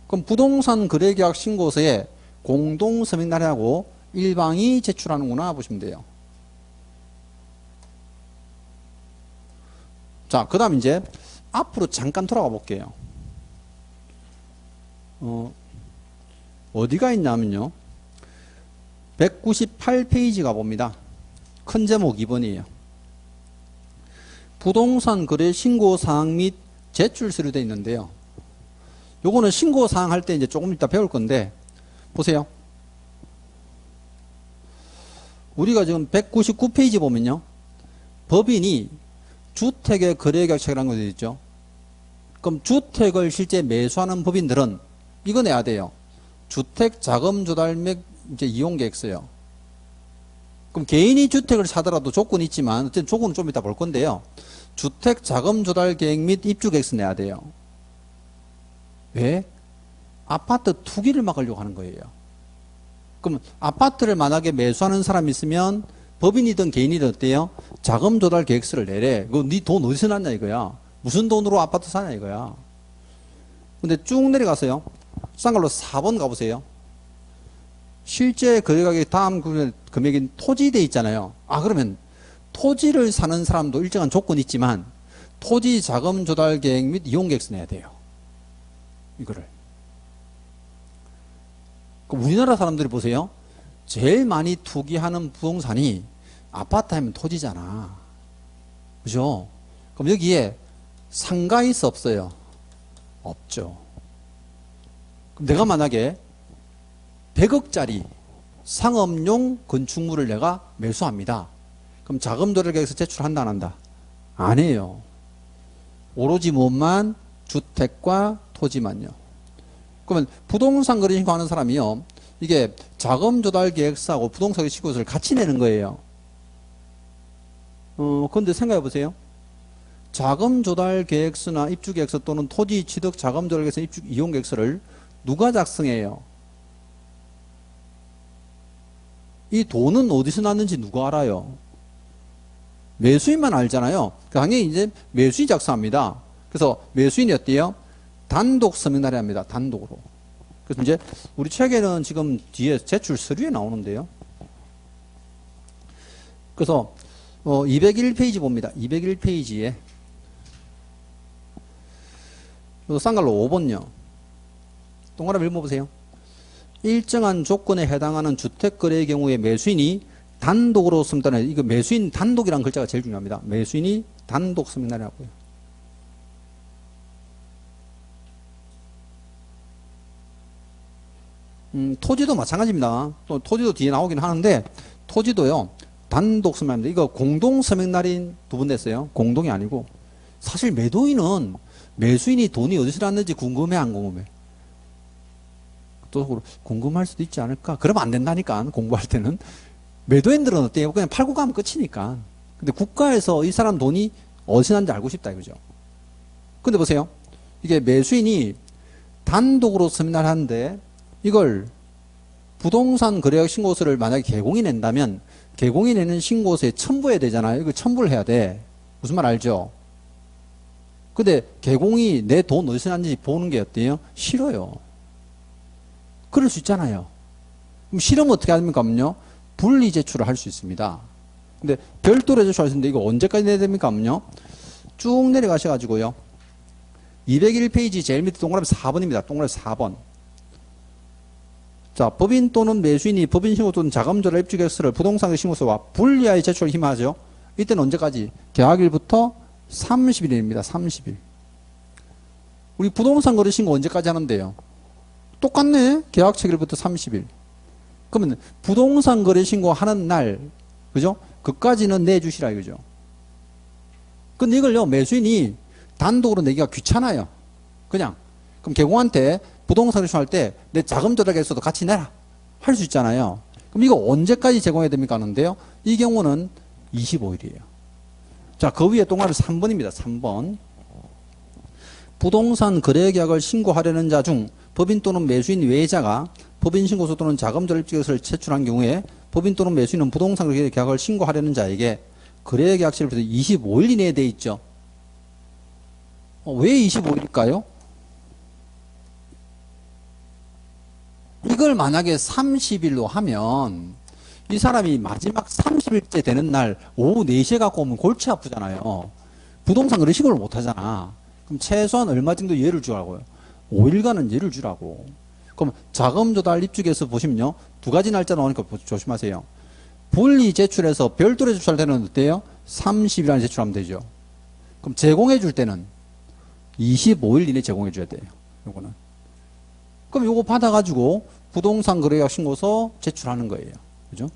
그럼 부동산 거래계약 신고서에 공동 서명 날인하고 일방이 제출하는구나 보시면 돼요. 자, 그 다음 이제 앞으로 잠깐 돌아가 볼게요. 어디가 있냐면요. 198페이지 가봅니다. 큰 제목 2번이에요. 부동산 거래 신고 사항 및 제출 서류 되어 있는데요. 요거는 신고 사항 할 때 이제 조금 이따 배울 건데, 보세요. 우리가 지금 199페이지 보면요. 법인이 주택의 거래계약책이라는 거 되어 있죠. 그럼 주택을 실제 매수하는 법인들은 이거 내야 돼요. 주택 자금 조달 및 이제 이용 계획서요. 그럼 개인이 주택을 사더라도 조건이 있지만 어쨌든 조건은 좀 이따 볼 건데요. 주택 자금 조달 계획 및 입주 계획서 내야 돼요. 왜? 아파트 투기를 막으려고 하는 거예요. 그럼 아파트를 만약에 매수하는 사람이 있으면 법인이든 개인이든 어때요? 자금 조달 계획서를 내래. 그거 네 돈 어디서 났냐 이거야. 무슨 돈으로 아파트 사냐 이거야. 근데 쭉 내려가서요. 싼 걸로 4번 가보세요. 실제 거래가격 다음 금액인 토지 돼 있잖아요. 그러면 토지를 사는 사람도 일정한 조건이 있지만 토지 자금 조달 계획 및 이용 계획서 내야 돼요. 이거를. 그럼 우리나라 사람들이 보세요. 제일 많이 투기하는 부동산이 아파트 하면 토지잖아. 그죠? 그럼 여기에 상가 있어 없어요? 없죠. 그럼 내가 만약에 100억짜리 상업용 건축물을 내가 매수합니다. 그럼 자금 조달 계획서 제출한다 안 한다? 안 해요. 오로지 뭐만? 주택과 토지만요. 그러면 부동산 거래 신고하는 사람이요. 이게 자금 조달 계획서하고 부동산 신고서를 같이 내는 거예요. 근데 생각해 보세요. 자금 조달 계획서나 입주 계획서 또는 토지 취득 자금 조달 계획서 입주 이용 계획서를 누가 작성해요? 이 돈은 어디서 났는지 누가 알아요? 매수인만 알잖아요. 당연히 이제 매수인 작성합니다. 그래서 매수인이 어때요? 단독 서명날이 합니다. 단독으로. 그래서 이제 우리 책에는 지금 뒤에 제출 서류에 나오는데요. 그래서 201페이지 봅니다. 201페이지에 쌍갈로 5번요. 동그라미 읽어보세요. 일정한 조건에 해당하는 주택거래의 경우에 매수인이 단독으로 서명날에, 이거 매수인 단독이라는 글자가 제일 중요합니다. 매수인이 단독 서명날에 하고요. 토지도 마찬가지입니다. 또 토지도 뒤에 나오긴 하는데 토지도요. 단독 서명합니다. 이거 공동 서명날인 두 번 됐어요. 공동이 아니고. 사실 매도인은 매수인이 돈이 어디서 났는지 궁금해 안 궁금해? 또 궁금할 수도 있지 않을까? 그러면 안 된다니까. 공부할 때는. 매도인들은 어때요? 그냥 팔고 가면 끝이니까. 근데 국가에서 이 사람 돈이 어디서 났는지 알고 싶다 이거죠. 근데 보세요. 이게 매수인이 단독으로 서명을 하는데 이걸 부동산 거래약 신고서를 만약에 개공이 낸다면 개공이 내는 신고서에 첨부해야 되잖아요. 이거 첨부를 해야 돼. 무슨 말 알죠? 근데 개공이 내 돈 어디서 났는지 보는 게 어때요? 싫어요. 그럴 수 있잖아요. 그럼 싫으면 어떻게 합니까? 분리 제출을 할 수 있습니다. 근데 별도로 제출할 수 있는데 이거 언제까지 내야 됩니까? 쭉 내려가셔가지고요. 201페이지 제일 밑에 동그라미 4번입니다. 동그라미 4번. 자, 법인 또는 매수인이 법인 신고 또는 자금조달 입주 계획서를 부동산 신고서와 분리하여 제출을 힘하죠. 이때는 언제까지? 계약일부터 30일입니다. 30일. 우리 부동산 거래 신고 언제까지 하는데요? 똑같네. 계약 체결부터 30일. 그러면 부동산 거래 신고 하는 날, 그죠? 그까지는 내주시라 이거죠. 근데 이걸요, 매수인이 단독으로 내기가 귀찮아요. 그냥. 그럼 개공한테 부동산 신고할 때 내 자금 조달 계획서도 같이 내라. 할 수 있잖아요. 그럼 이거 언제까지 제공해야 됩니까? 하는데요. 이 경우는 25일이에요. 자, 그 위에 동그라미 3번입니다. 3번. 부동산 거래 계약을 신고하려는 자 중 법인 또는 매수인 외자가 법인 신고서 또는 자금 조달 입주 계획서를 제출한 경우에 법인 또는 매수인은 부동산 거래 계약을 신고하려는 자에게 거래 계약 시일부터 25일 이내에 돼 있죠. 왜 25일일까요? 이걸 만약에 30일로 하면 이 사람이 마지막 30일째 되는 날 오후 4시에 갖고 오면 골치 아프잖아요. 부동산 거래 신고를 못 하잖아. 그럼 최소한 얼마 정도 예를 주라고요? 5일간은 예를 주라고. 그럼 자금 조달 입주계획서 보시면요. 두 가지 날짜 나오니까 조심하세요. 분리 제출해서 별도로 제출할 때는 어때요? 30일 안에 제출하면 되죠. 그럼 제공해 줄 때는 25일 이내 제공해 줘야 돼요. 요거는. 그럼 요거 받아가지고 부동산 거래계약 신고서 제출하는 거예요. 그죠?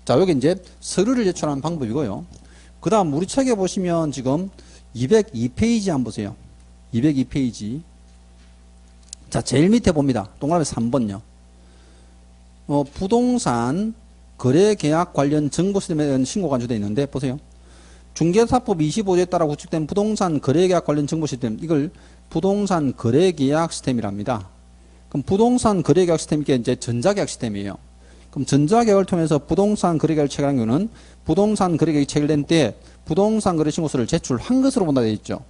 자, 여기 이제 서류를 제출하는 방법이고요. 그 다음 우리 책에 보시면 지금 202페이지 한번 보세요. 202페이지. 자, 제일 밑에 봅니다. 동그라미 3번요. 부동산 거래계약 관련 정보시스템에 대한 신고가 간주되어 있는데 보세요. 중개사법 25조에 따라 구축된 부동산 거래계약 관련 정보시스템, 이걸 부동산 거래계약 시스템이랍니다. 그럼 부동산 거래계약 시스템이 이제 전자계약 시스템이에요. 그럼 전자계약을 통해서 부동산 거래계약을 체결한 경우는 부동산 거래계약이 체결된 때 부동산 거래 신고서를 제출한 것으로 본다 되어 있죠.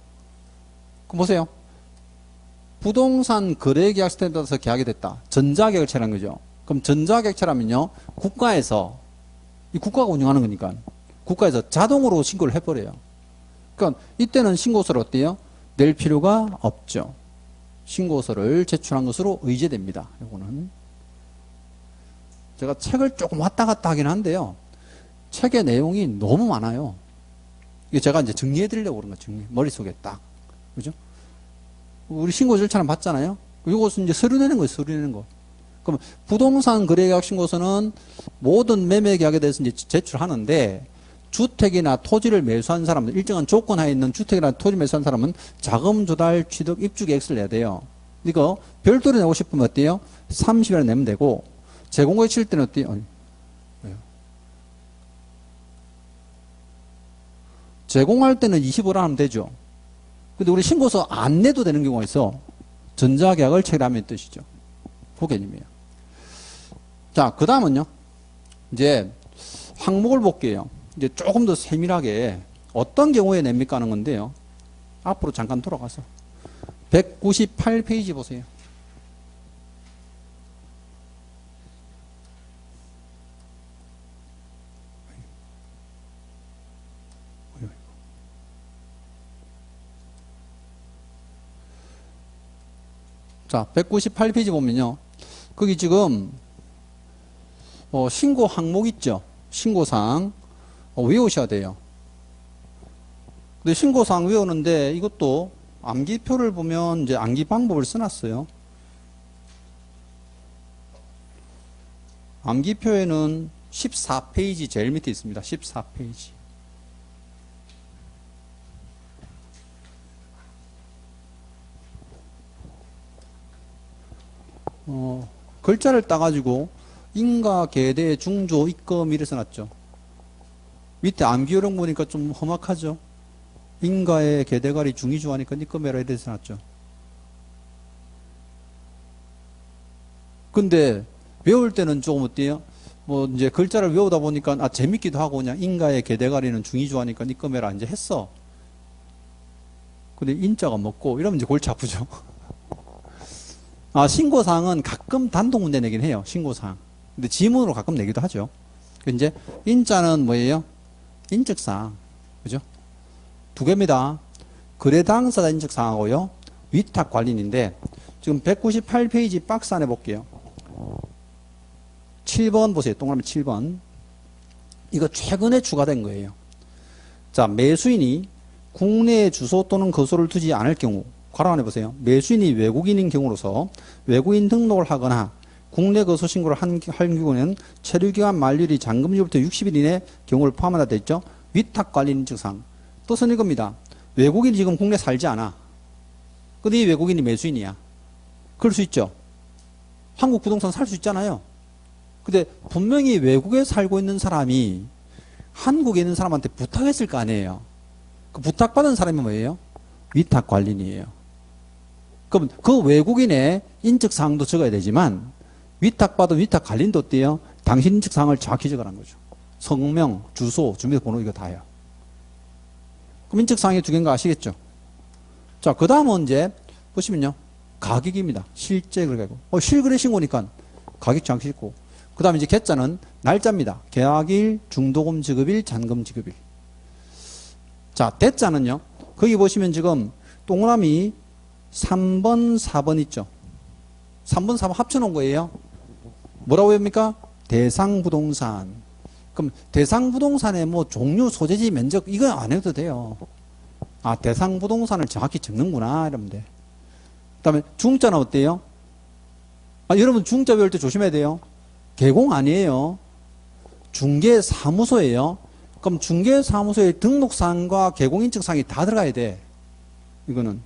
그럼 보세요. 부동산 거래계약 시스템에 따라서 계약이 됐다. 전자계약을 체결한 거죠. 그럼 전자계약 체결하면요. 국가에서, 이 국가가 운영하는 거니까 국가에서 자동으로 신고를 해버려요. 그러니까 이때는 신고서를 어때요? 낼 필요가 없죠. 신고서를 제출한 것으로 의제됩니다. 이거는 제가 책을 조금 왔다 갔다 하긴 한데요. 책의 내용이 너무 많아요. 이게 제가 이제 정리해 드리려고 그런 거죠. 머릿속에 딱. 그죠? 우리 신고 절차는 봤잖아요. 이것은 이제 서류 내는 거예요. 서류 내는 거. 그럼 부동산 거래계약 신고서는 모든 매매 계약에 대해서 이제 제출하는데 주택이나 토지를 매수한 사람들, 일정한 조건 하에 있는 주택이나 토지 매수한 사람은 자금 조달 취득 입주 계획서를 내야 돼요. 이거 별도로 내고 싶으면 어때요? 30일에 내면 되고 제공거래 칠 때는 어때요? 아니, 왜요? 제공할 때는 25일 하면 되죠. 근데 우리 신고서 안 내도 되는 경우가 있어. 전자계약을 체결하면 뜻이죠. 그 개념이에요. 자, 그 다음은요. 이제 항목을 볼게요. 이제 조금 더 세밀하게 어떤 경우에 냅니까 하는 건데요. 앞으로 잠깐 돌아가서 198페이지 보세요. 자, 198페이지 보면요. 거기 지금 신고 항목 있죠. 신고사항 외우셔야 돼요. 근데 신고사항 외우는데 이것도 암기표를 보면 이제 암기 방법을 써놨어요. 암기표에는 14페이지 제일 밑에 있습니다. 14페이지. 글자를 따가지고 인가, 계대, 중조, 입금 이래 써놨죠. 밑에 암기 요령 보니까 좀 험악하죠. 인가에 계대가리 중의주 하니까 입금해라 이래 써놨죠. 근데 외울 때는 조금 어때요? 뭐 이제 글자를 외우다 보니까 재밌기도 하고 그냥 인가에 계대가리는 중의주 하니까 입금해라 이제 했어. 근데 인자가 먹고 이러면 이제 골치 아프죠. 신고사항은 가끔 단독 문제 내긴 해요. 신고사항. 근데 지문으로 가끔 내기도 하죠. 이제 인자는 뭐예요? 인적사항. 그죠? 두 개입니다. 거래 당사자 인적사항하고요. 위탁 관리인데 지금 198페이지 박스 안에 볼게요. 7번 보세요. 동그라미 7번. 이거 최근에 추가된 거예요. 자, 매수인이 국내에 주소 또는 거소를 두지 않을 경우 괄호 안에 보세요. 매수인이 외국인인 경우로서 외국인 등록을 하거나 국내 거소 신고를 할 경우는 체류기간 만료일이 잔금일부터 60일 이내 경우를 포함한다 되어 있죠. 위탁관리인 인적사항. 뜻은 이겁니다. 외국인이 지금 국내 살지 않아. 근데 이 외국인이 매수인이야. 그럴 수 있죠. 한국 부동산 살 수 있잖아요. 근데 분명히 외국에 살고 있는 사람이 한국에 있는 사람한테 부탁했을 거 아니에요. 그 부탁받은 사람이 뭐예요? 위탁관리인이에요. 그럼 그 외국인의 인적사항도 적어야 되지만 위탁받은 위탁관리인도 어때요? 당신 인적사항을 정확히 적으라는 거죠. 성명, 주소, 주민번호 이거 다요. 그럼 인적사항이 두 개인 거 아시겠죠? 자, 그 다음은 이제 보시면요. 가격입니다. 실제 거래가격. 실거래 신고니까 가격 정확히 읽고. 그 다음에 이제 계자는 날짜입니다. 계약일, 중도금 지급일, 잔금 지급일. 자, 대자는요. 거기 보시면 지금 동그라미 3번, 4번 있죠. 3번, 4번 합쳐놓은 거예요. 뭐라고 합니까? 대상부동산. 그럼 대상부동산의 뭐 종류, 소재지, 면적 이거 안 해도 돼요. 대상부동산을 정확히 적는구나 이러면 돼. 그 다음에 중자는 어때요? 여러분 중자 배울 때 조심해야 돼요. 개공 아니에요. 중개사무소예요. 그럼 중개사무소의 등록사항과 개공인증사항이 다 들어가야 돼. 이거는.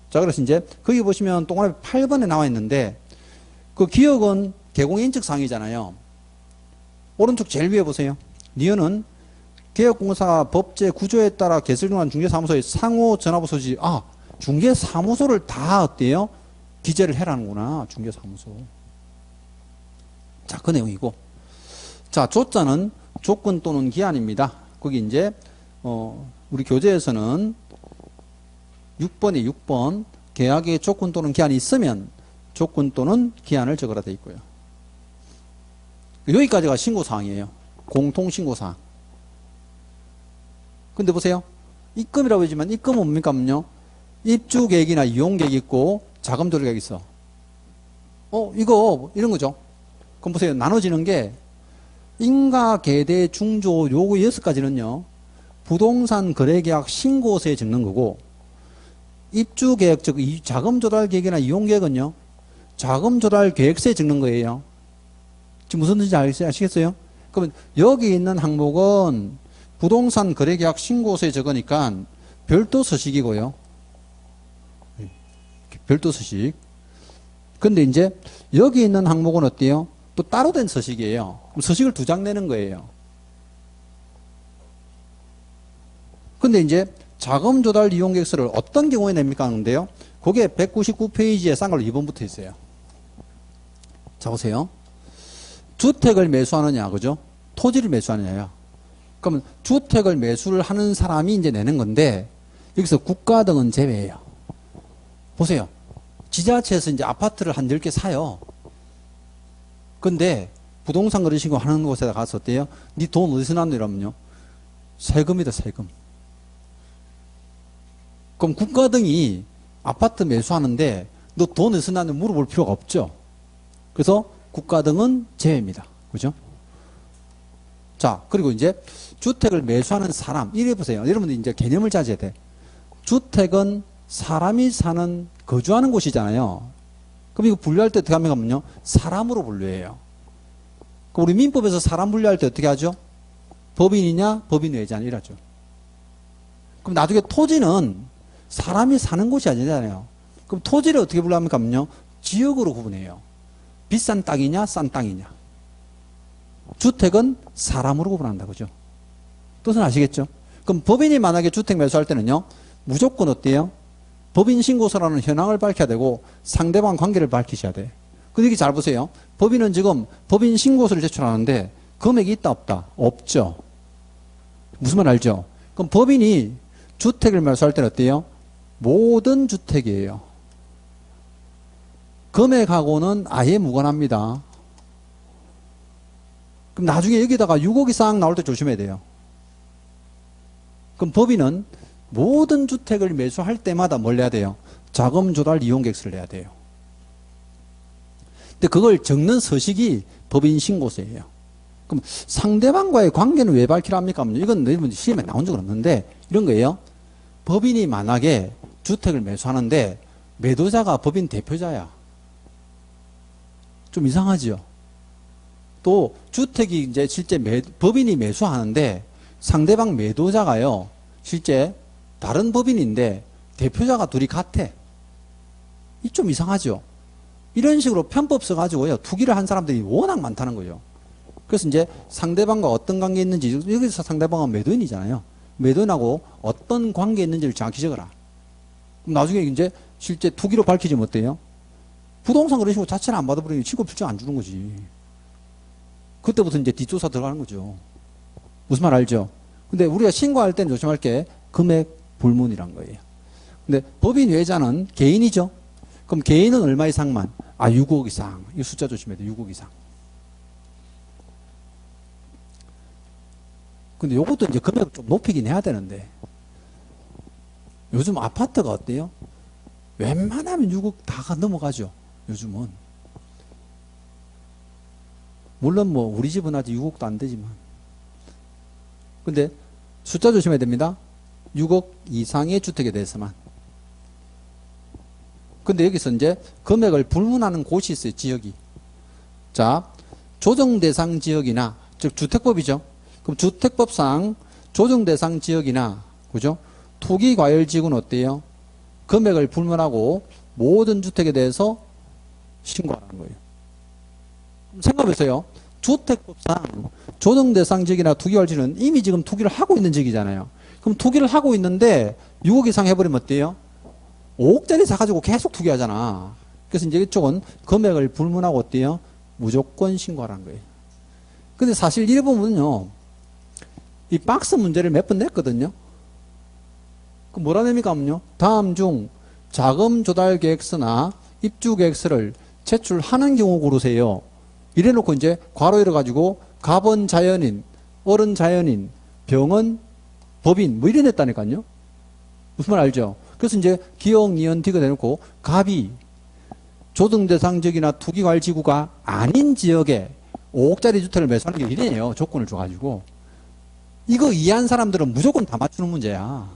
자, 그래서 이제 거기 보시면 동그라미 8번에 나와 있는데 그 기억은 개공인증사항이잖아요. 오른쪽 제일 위에 보세요. 니은은 개업공사 법제 구조에 따라 개설등한 중개사무소의 상호 전화부 소지. 중개사무소를 다 어때요? 기재를 해라는구나. 중개사무소. 자, 그 내용이고. 자, 조자는 조건 또는 기한입니다. 거기 이제 우리 교재에서는 6번에 6번 계약의 조건 또는 기한이 있으면 조건 또는 기한을 적으라 되어 있고요. 여기까지가 신고사항이에요. 공통신고사항. 근데 보세요. 입금이라고 하지만 입금은 뭡니까? 입주계획이나 이용계획이 있고 자금조달계획이 있어. 이거 이런 거죠. 그럼 보세요. 나눠지는 게 인가, 계대, 중조 요거 6가지는요. 부동산 거래계약 신고서에 적는 거고 입주계획, 즉 자금조달계획이나 이용계획은요. 자금조달계획서에 적는 거예요. 지금 무슨 뜻인지 아시겠어요? 그러면 여기 있는 항목은 부동산 거래계약 신고서에 적으니까 별도 서식이고요. 별도 서식. 근데 이제 여기 있는 항목은 어때요? 또 따로 된 서식이에요. 그럼 서식을 2장 내는 거예요. 근데 이제 자금 조달 이용 계획서를 어떤 경우에 냅니까 하는데요. 그게 199페이지에 쌍괄로 2번부터 있어요. 자, 보세요. 주택을 매수하느냐, 그죠? 토지를 매수하느냐요. 그러면 주택을 매수를 하는 사람이 이제 내는 건데 여기서 국가 등은 제외예요. 보세요. 지자체에서 이제 아파트를 한 10개 사요. 근데 부동산 거래신고 하는 곳에 가서 어때요? 네 돈 어디서 났노? 이러면요. 세금이다, 세금. 그럼 국가 등이 아파트 매수하는데 너 돈 어디서 났노? 물어볼 필요가 없죠. 그래서 국가 등은 제외입니다. 그죠? 자, 그리고 이제 주택을 매수하는 사람, 이래 보세요. 여러분들 이제 개념을 찾아야 돼. 주택은 사람이 사는, 거주하는 곳이잖아요. 그럼 이거 분류할 때 어떻게 하면요? 사람으로 분류해요. 그럼 우리 민법에서 사람 분류할 때 어떻게 하죠? 법인이냐, 법인 외자냐 이러죠. 그럼 나중에 토지는 사람이 사는 곳이 아니잖아요. 그럼 토지를 어떻게 분류합니까? 지역으로 구분해요. 비싼 땅이냐, 싼 땅이냐. 주택은 사람으로 구분한다, 그죠? 뜻은 아시겠죠? 그럼 법인이 만약에 주택 매수할 때는요, 무조건 어때요? 법인 신고서라는 현황을 밝혀야 되고 상대방 관계를 밝히셔야 돼. 근데 여기 잘 보세요. 법인은 지금 법인 신고서를 제출하는데 금액이 있다, 없다? 없죠. 무슨 말 알죠? 그럼 법인이 주택을 매수할 때는 어때요? 모든 주택이에요. 금액하고는 아예 무관합니다. 그럼 나중에 여기다가 6억 이상 나올 때 조심해야 돼요. 그럼 법인은 모든 주택을 매수할 때마다 뭘 내야 돼요? 자금 조달 이용 계획서를 내야 돼요. 근데 그걸 적는 서식이 법인 신고서예요. 그럼 상대방과의 관계는 왜 밝히랍니까? 이건 여러분 시험에 나온 적은 없는데 이런 거예요. 법인이 만약에 주택을 매수하는데 매도자가 법인 대표자야. 좀 이상하죠? 또 주택이 이제 실제 법인이 매수하는데 상대방 매도자가요. 실제 다른 법인인데 대표자가 둘이 같아. 이 좀 이상하죠? 이런 식으로 편법 써가지고요. 투기를 한 사람들이 워낙 많다는 거죠. 그래서 이제 상대방과 어떤 관계에 있는지, 여기서 상대방은 매도인이잖아요. 매도인하고 어떤 관계에 있는지를 정확히 적어라. 그럼 나중에 이제 실제 투기로 밝히지 못해요. 부동산 그런 식으로 자체를 안 받아버리니 취급 필증 안 주는 거지. 그때부터 이제 뒷조사 들어가는 거죠. 무슨 말 알죠? 근데 우리가 신고할 때는 조심할 게 금액 불문이란 거예요. 근데 법인 외자는 개인이죠. 그럼 개인은 얼마 이상만? 6억 이상. 이 숫자 조심해야 돼. 6억 이상. 근데 요것도 이제 금액을 좀 높이긴 해야 되는데 요즘 아파트가 어때요? 웬만하면 6억 다가 넘어가죠. 요즘은. 물론 뭐 우리 집은 아직 6억도 안 되지만. 근데 숫자 조심해야 됩니다. 6억 이상의 주택에 대해서만. 근데 여기서 이제 금액을 불문하는 곳이 있어요. 지역이. 자, 조정대상 지역이나 즉 주택법이죠. 그럼 주택법상 조정대상 지역이나 그죠? 투기과열지구는 어때요? 금액을 불문하고 모든 주택에 대해서 신고하는 거예요. 생각해보세요. 주택법상 조정대상 지역이나 투기과열지구는 이미 지금 투기를 하고 있는 지역이잖아요. 그럼 투기를 하고 있는데 6억 이상 해버리면 어때요? 5억짜리 사가지고 계속 투기하잖아. 그래서 이제 이쪽은 금액을 불문하고 어때요? 무조건 신고하라는 거예요. 근데 사실 이래 보면요. 이 박스 문제를 몇 번 냈거든요. 그 뭐라 냅니까? 하면요. 다음 중 자금 조달 계획서나 입주 계획서를 제출하는 경우 고르세요. 이래 놓고 이제 괄호 열어가지고 갑은 자연인, 을은 자연인, 병은 법인 뭐 이래 냈다니까요. 무슨 말 알죠? 그래서 이제 기억, 니은, 디귿 해놓고 갑이 조정대상 지역이나 투기과열지구가 아닌 지역에 5억짜리 주택을 매수하는 게 이래요. 조건을 줘가지고. 이거 이해한 사람들은 무조건 다 맞추는 문제야.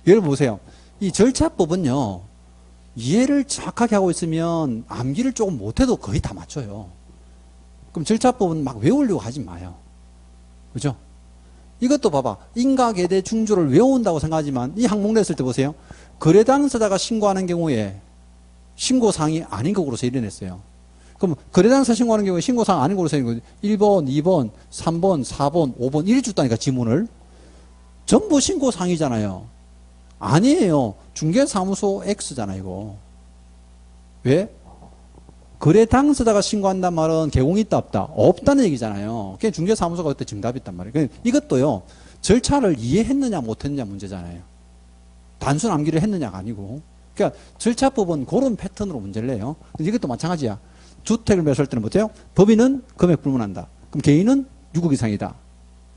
예를 보세요. 이 절차법은요. 이해를 정확하게 하고 있으면 암기를 조금 못해도 거의 다 맞춰요. 그럼 절차법은 막 외우려고 하지 마요. 그죠? 이것도 봐봐. 인가계대 중조를 외운다고 생각하지만 이 항목 냈을 때 보세요. 거래 당사자가 신고하는 경우에 신고사항이 아닌 것으로서 이래냈어요. 그럼 거래 당사자 신고하는 경우에 신고사항 아닌 것으로서 1번, 2번, 3번, 4번, 5번 이래 줬다니까 지문을. 전부 신고사항이잖아요. 아니에요. 중개사무소 X잖아 이거. 왜? 거래 당사자가 신고한단 말은 개공이 있다 없다? 없다는 얘기잖아요. 그게 중개사무소가 그때 정답이 있단 말이에요. 그러니까 이것도요. 절차를 이해했느냐 못했느냐 문제잖아요. 단순 암기를 했느냐가 아니고. 그러니까 절차법은 그런 패턴으로 문제를 내요. 이것도 마찬가지야. 주택을 매수할 때는 못해요? 법인은 금액 불문한다. 그럼 개인은 6억 이상이다.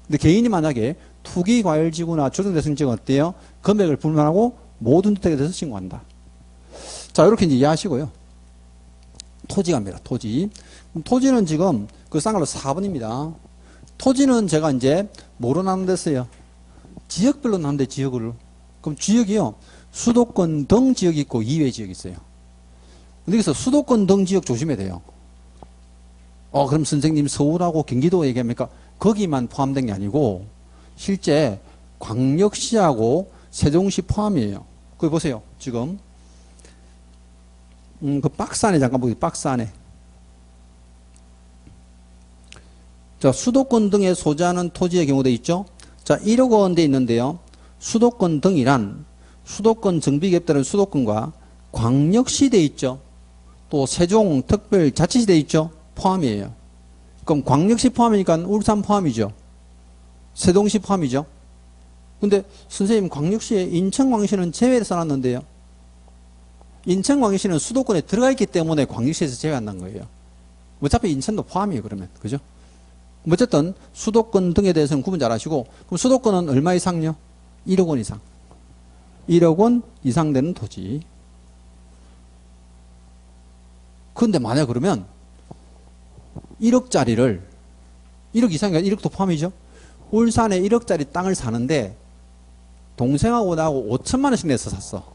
근데 개인이 만약에 투기과열지구나 조정대상지구는 어때요? 금액을 불문하고 모든 주택에 대해서 신고한다. 자, 이렇게 이제 이해하시고요. 토지 갑니다. 토지. 토지는 지금 그 싼 걸로 4번입니다. 토지는 제가 이제 뭐로 나눈댔어요? 지역별로 나눈대, 지역으로. 그럼 지역이요. 수도권 등 지역이 있고 이외 지역이 있어요. 근데 여기서 수도권 등 지역 조심해야 돼요. 그럼 선생님 서울하고 경기도 얘기합니까? 거기만 포함된 게 아니고 실제 광역시하고 세종시 포함이에요. 거기 보세요. 지금 그 박스 안에 잠깐 보세요. 박스 안에. 자, 수도권 등에 소재하는 토지의 경우 돼 있죠? 자, 1억 원 돼 있는데요. 수도권 등이란 수도권 정비기업들은 수도권과 광역시 돼 있죠? 또 세종 특별자치시 돼 있죠? 포함이에요. 그럼 광역시 포함이니까 울산 포함이죠? 세종시 포함이죠? 근데 선생님 광역시에 인천광역시는 제외를 써놨는데요. 인천광역시는 수도권에 들어가 있기 때문에 광역시에서 제외한다는 거예요. 어차피 인천도 포함이에요, 그러면. 그죠? 어쨌든 수도권 등에 대해서는 구분 잘 하시고, 그럼 수도권은 얼마 이상요? 1억 원 이상. 1억 원 이상 되는 토지. 그런데 만약 그러면 1억짜리를 1억 이상이니까 1억도 포함이죠. 울산에 1억짜리 땅을 사는데 동생하고 나하고 5천만 원씩 내서 샀어.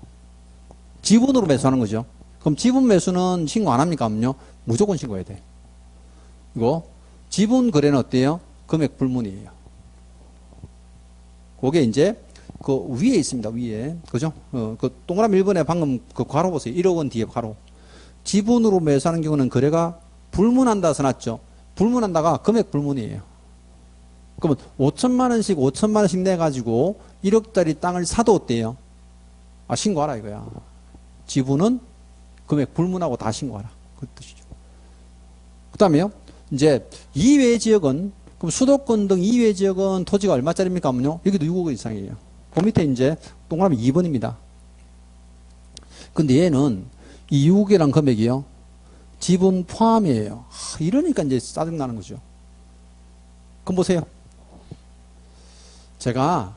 지분으로 매수하는 거죠. 그럼 지분 매수는 신고 안 합니까? 하면요. 무조건 신고해야 돼. 이거 지분 거래는 어때요? 금액 불문이에요. 그게 이제 그 위에 있습니다. 위에. 그죠? 그 동그라미 1번에 방금 그 괄호 보세요. 1억 원 뒤에 괄호. 지분으로 매수하는 경우는 거래가 불문한다 써놨죠. 불문한다가 금액 불문이에요. 그러면 5천만 원씩 5천만 원씩 내가지고 1억짜리 땅을 사도 어때요? 신고하라 이거야. 지분은 금액 불문하고 다 신고하라. 그 뜻이죠. 그 다음에요. 이제 이외 지역은 그럼 수도권 등 이외 지역은 토지가 얼마짜리입니까? 하면요. 여기도 6억 이상이에요. 그 밑에 이제 동그라미 2번입니다. 근데 얘는 이 6억이란 금액이요. 지분 포함이에요. 이러니까 이제 짜증나는 거죠. 그럼 보세요. 제가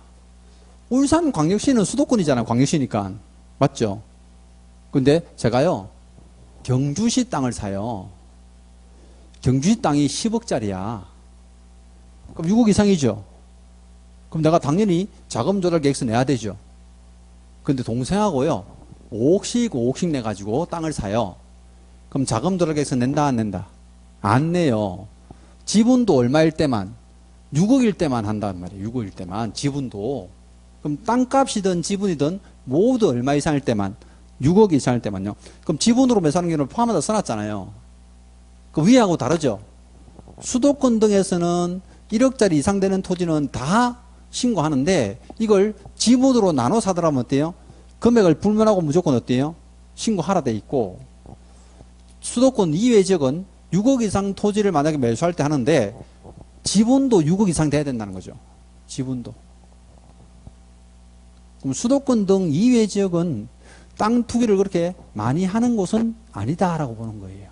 울산 광역시는 수도권이잖아요. 광역시니까. 맞죠? 근데 제가요. 경주시 땅을 사요. 경주시 땅이 10억짜리야. 그럼 6억 이상이죠. 그럼 내가 당연히 자금 조달 계획서 내야 되죠. 근데 동생하고요. 5억씩 내가지고 땅을 사요. 그럼 자금 조달 계획서 낸다 안 낸다? 안 내요. 지분도 얼마일 때만 6억일 때만 한단 말이에요. 6억일 때만 지분도. 그럼 땅값이든 지분이든 모두 얼마 이상일 때만 6억 이상일 때만요. 그럼 지분으로 매수하는 경우를 포함해서 써놨잖아요. 그 위하고 다르죠. 수도권 등에서는 1억짜리 이상 되는 토지는 다 신고하는데 이걸 지분으로 나눠 사더라면 어때요? 금액을 불문하고 무조건 어때요? 신고하라 돼 있고 수도권 이외 지역은 6억 이상 토지를 만약에 매수할 때 하는데 지분도 6억 이상 돼야 된다는 거죠. 지분도. 그럼 수도권 등 이외 지역은 땅 투기를 그렇게 많이 하는 곳은 아니다라고 보는 거예요.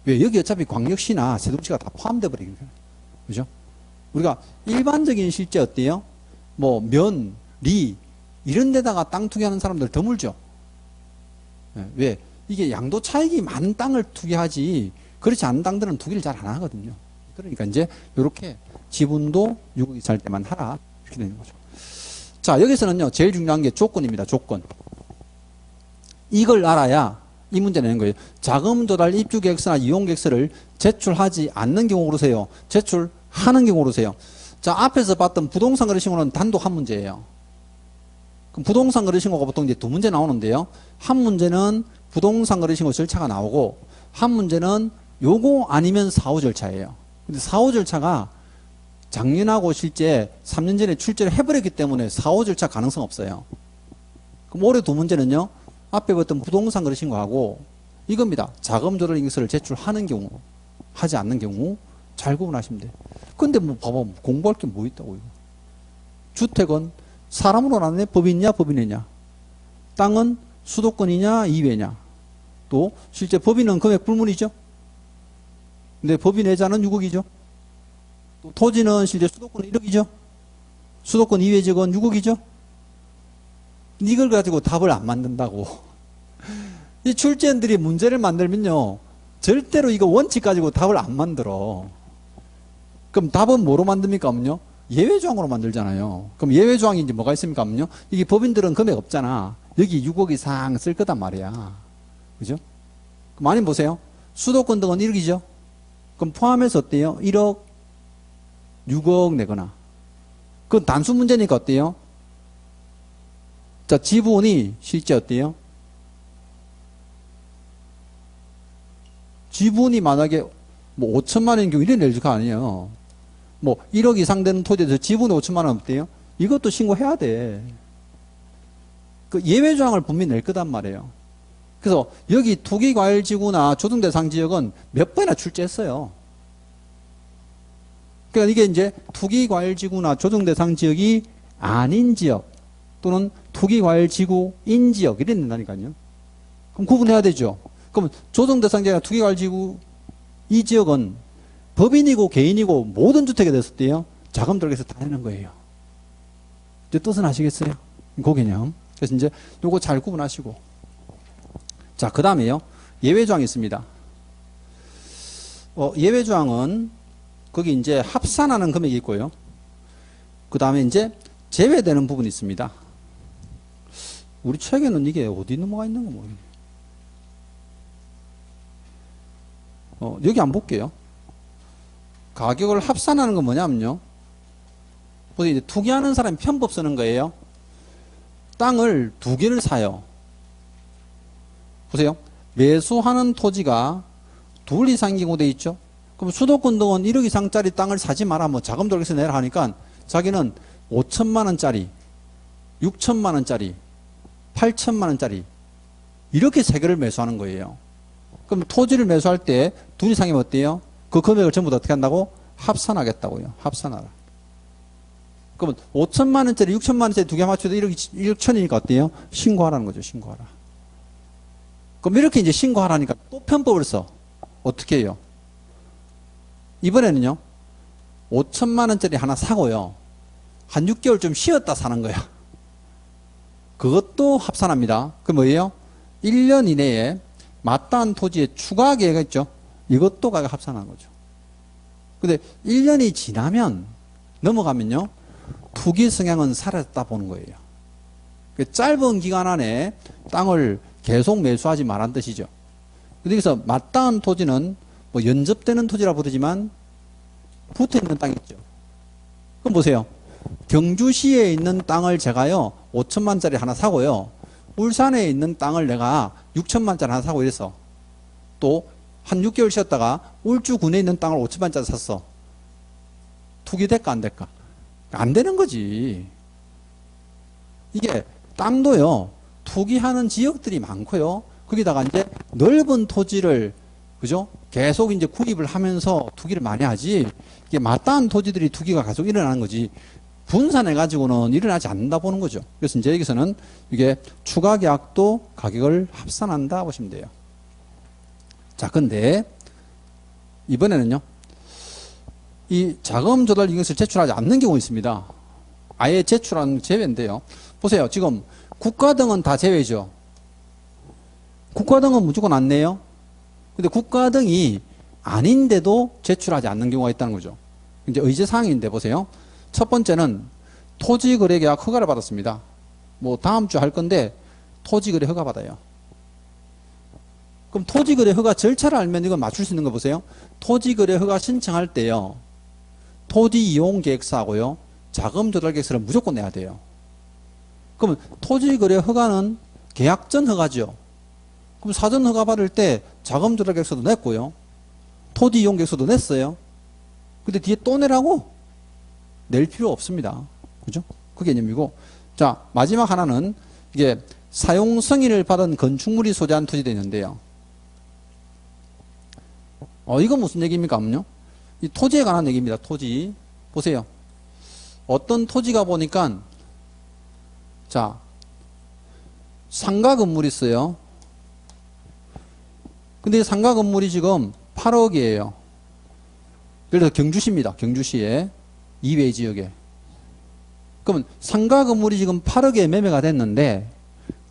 왜? 여기 어차피 광역시나 세종시가 다 포함돼 버리니까. 그죠? 우리가 일반적인 실제 어때요? 뭐 면, 리 이런 데다가 땅 투기하는 사람들 드물죠. 왜? 이게 양도 차익이 많은 땅을 투기하지 그렇지 않은 땅들은 투기를 잘 안 하거든요. 그러니까 이제 이렇게 지분도 6억 이상 할 때만 하라 이렇게 되는 거죠. 자, 여기서는요 제일 중요한 게 조건입니다. 조건. 이걸 알아야 이 문제 내는 거예요. 자금 조달 입주 계획서나 이용 계획서를 제출하지 않는 경우 고르세요. 제출하는 경우 고르세요. 자, 앞에서 봤던 부동산 거래 신고는 단독 한 문제예요. 그럼 부동산 거래 신고가 보통 이제 두 문제 나오는데요. 한 문제는 부동산 거래 신고 절차가 나오고 한 문제는 요거 아니면 사후 절차예요. 근데 사후 절차가 작년하고 실제 3년 전에 출제를 해버렸기 때문에 사후 절차 가능성 없어요. 그럼 올해 두 문제는요. 앞에 봤던 부동산 거래 신고하고 이겁니다. 자금 조달 인증서를 제출하는 경우, 하지 않는 경우 잘 구분하시면 돼요. 근데 뭐 봐봐, 공부할 게 뭐 있다고 이거. 주택은 사람으로 나누네. 법인이냐 법인이냐. 땅은 수도권이냐 이외냐. 또 실제 법인은 금액 불문이죠. 근데 법인 외자는 6억이죠. 또 토지는 실제 수도권은 1억이죠. 수도권 이외 지역은 6억이죠. 이걸 가지고 답을 안 만든다고. 이 출제원들이 문제를 만들면요, 절대로 이거 원칙 가지고 답을 안 만들어. 그럼 답은 뭐로 만듭니까? 하면요, 예외조항으로 만들잖아요. 그럼 예외조항이 이제 뭐가 있습니까? 하면요, 이게 법인들은 금액 없잖아. 여기 6억 이상 쓸 거단 말이야. 그죠? 많이 보세요. 수도권 등은 1억이죠. 그럼 포함해서 어때요? 1억, 6억 내거나. 그건 단수 문제니까 어때요? 자, 지분이 실제 어때요? 지분이 만약에 뭐 5천만 원인 경우 이래 낼 거 아니에요. 뭐 1억 이상 되는 토지에서 지분이 5천만 원 없대요? 이것도 신고해야 돼. 그 예외조항을 분명히 낼 거단 말이에요. 그래서 여기 투기과열지구나 조정대상지역은 몇 번이나 출제했어요. 그러니까 이게 이제 투기과열지구나 조정대상지역이 아닌 지역 또는 투기과열지구인 지역 이래 된다니까요. 그럼 구분해야 되죠. 그럼 조정대상지역이나 투기과열지구 이 지역은 법인이고 개인이고 모든 주택에 됐을 때요, 자금 들어가서 다 내는 거예요. 이제 뜻은 아시겠어요? 그 개념. 그래서 이제 요거 잘 구분하시고. 자, 그 다음에요, 예외조항이 있습니다. 예외조항은 거기 이제 합산하는 금액이 있고요. 그 다음에 이제 제외되는 부분이 있습니다. 우리 책에는 이게 어디 넘어가 있는 거 모르겠네. 여기 안 볼게요. 가격을 합산하는 건 뭐냐면요, 보세요. 이제 투기하는 사람이 편법 쓰는 거예요. 땅을 2개를 사요. 보세요. 매수하는 토지가 2 이상인 경우 돼 있죠. 그럼 수도권 등은 1억 이상짜리 땅을 사지 마라. 뭐 자금 들어가서 내라 하니까 자기는 5천만 원짜리, 6천만 원짜리, 8천만 원짜리 이렇게 3개를 매수하는 거예요. 그럼 토지를 매수할 때 2 이상이면 어때요? 그 금액을 전부 다 어떻게 한다고? 합산하겠다고요. 합산하라. 그러면 5천만 원짜리, 6천만 원짜리 2개 맞춰도 1억 천이니까 어때요? 신고하라는 거죠. 신고하라. 그럼 이렇게 이제 신고하라니까 또 편법을 써. 어떻게 해요? 이번에는요, 5천만 원짜리 하나 사고요, 한 6개월 좀 쉬었다 사는 거야. 그것도 합산합니다. 그 뭐예요? 1년 이내에 마땅한 토지의 추가 계획이 있죠. 이것도 가격 합산하는 거죠. 근데 1년이 지나면, 넘어가면요, 투기 성향은 사라졌다 보는 거예요. 짧은 기간 안에 땅을 계속 매수하지 말란 뜻이죠. 근데 여기서 마땅한 토지는 뭐 연접되는 토지라 부르지만 붙어 있는 땅이 있죠. 그럼 보세요. 경주시에 있는 땅을 제가요, 5천만짜리 하나 사고요, 울산에 있는 땅을 내가 6천만짜리 하나 사고 이랬어. 또 한 6개월 쉬었다가 울주군에 있는 땅을 5천만짜리 샀어. 투기 될까 안 될까? 안 되는 거지. 이게 땅도요, 투기하는 지역들이 많고요, 거기다가 이제 넓은 토지를, 그죠? 계속 이제 구입을 하면서 투기를 많이 하지, 이게 마땅한 토지들이 투기가 계속 일어나는 거지, 분산해가지고는 일어나지 않는다 보는 거죠. 그래서 이제 여기서는 이게 추가 계약도 가격을 합산한다 보시면 돼요. 자, 근데 이번에는요, 이 자금 조달 인증서를 제출하지 않는 경우 있습니다. 아예 제출하는 제외인데요. 보세요. 지금 국가 등은 다 제외죠. 국가 등은 무조건 안 내요. 근데 국가 등이 아닌데도 제출하지 않는 경우가 있다는 거죠. 이제 의제사항인데 보세요. 첫 번째는 토지거래계약 허가를 받았습니다. 뭐 다음 주 할 건데 토지거래 허가 받아요. 그럼 토지거래 허가 절차를 알면 이건 맞출 수 있는 거 보세요. 토지거래 허가 신청할 때요, 토지이용계획서하고요, 자금조달계획서를 무조건 내야 돼요. 그러면 토지거래 허가는 계약 전 허가죠. 그럼 사전 허가 받을 때 자금조달계획서도 냈고요, 토지이용계획서도 냈어요. 근데 뒤에 또 내라고? 낼 필요 없습니다. 그죠? 그 개념이고. 자, 마지막 하나는 이게 사용 승인을 받은 건축물이 소재한 토지도 있는데요. 이건 무슨 얘기입니까? 이 토지에 관한 얘기입니다. 토지. 보세요. 어떤 토지가 보니까, 자, 상가 건물이 있어요. 근데 상가 건물이 지금 8억이에요. 예를 들어 경주시입니다. 경주시에 이외 지역에. 그러면 상가 건물이 지금 8억에 매매가 됐는데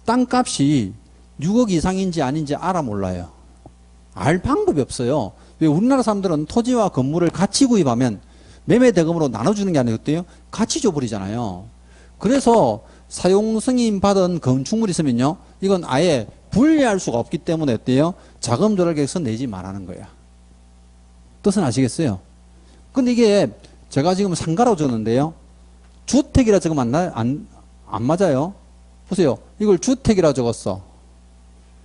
땅값이 6억 이상인지 아닌지 알아 몰라요. 알 방법이 없어요. 왜 우리나라 사람들은 토지와 건물을 같이 구입하면 매매 대금으로 나눠주는 게 아니라 어때요? 같이 줘버리잖아요. 그래서 사용 승인 받은 건축물이 있으면요, 이건 아예 분리할 수가 없기 때문에 어때요? 자금 조달 계획서 내지 말라는 거야. 뜻은 아시겠어요? 근데 이게 제가 지금 상가라고 적었는데요, 주택이라 적으면 안 맞아요. 보세요. 이걸 주택이라 적었어.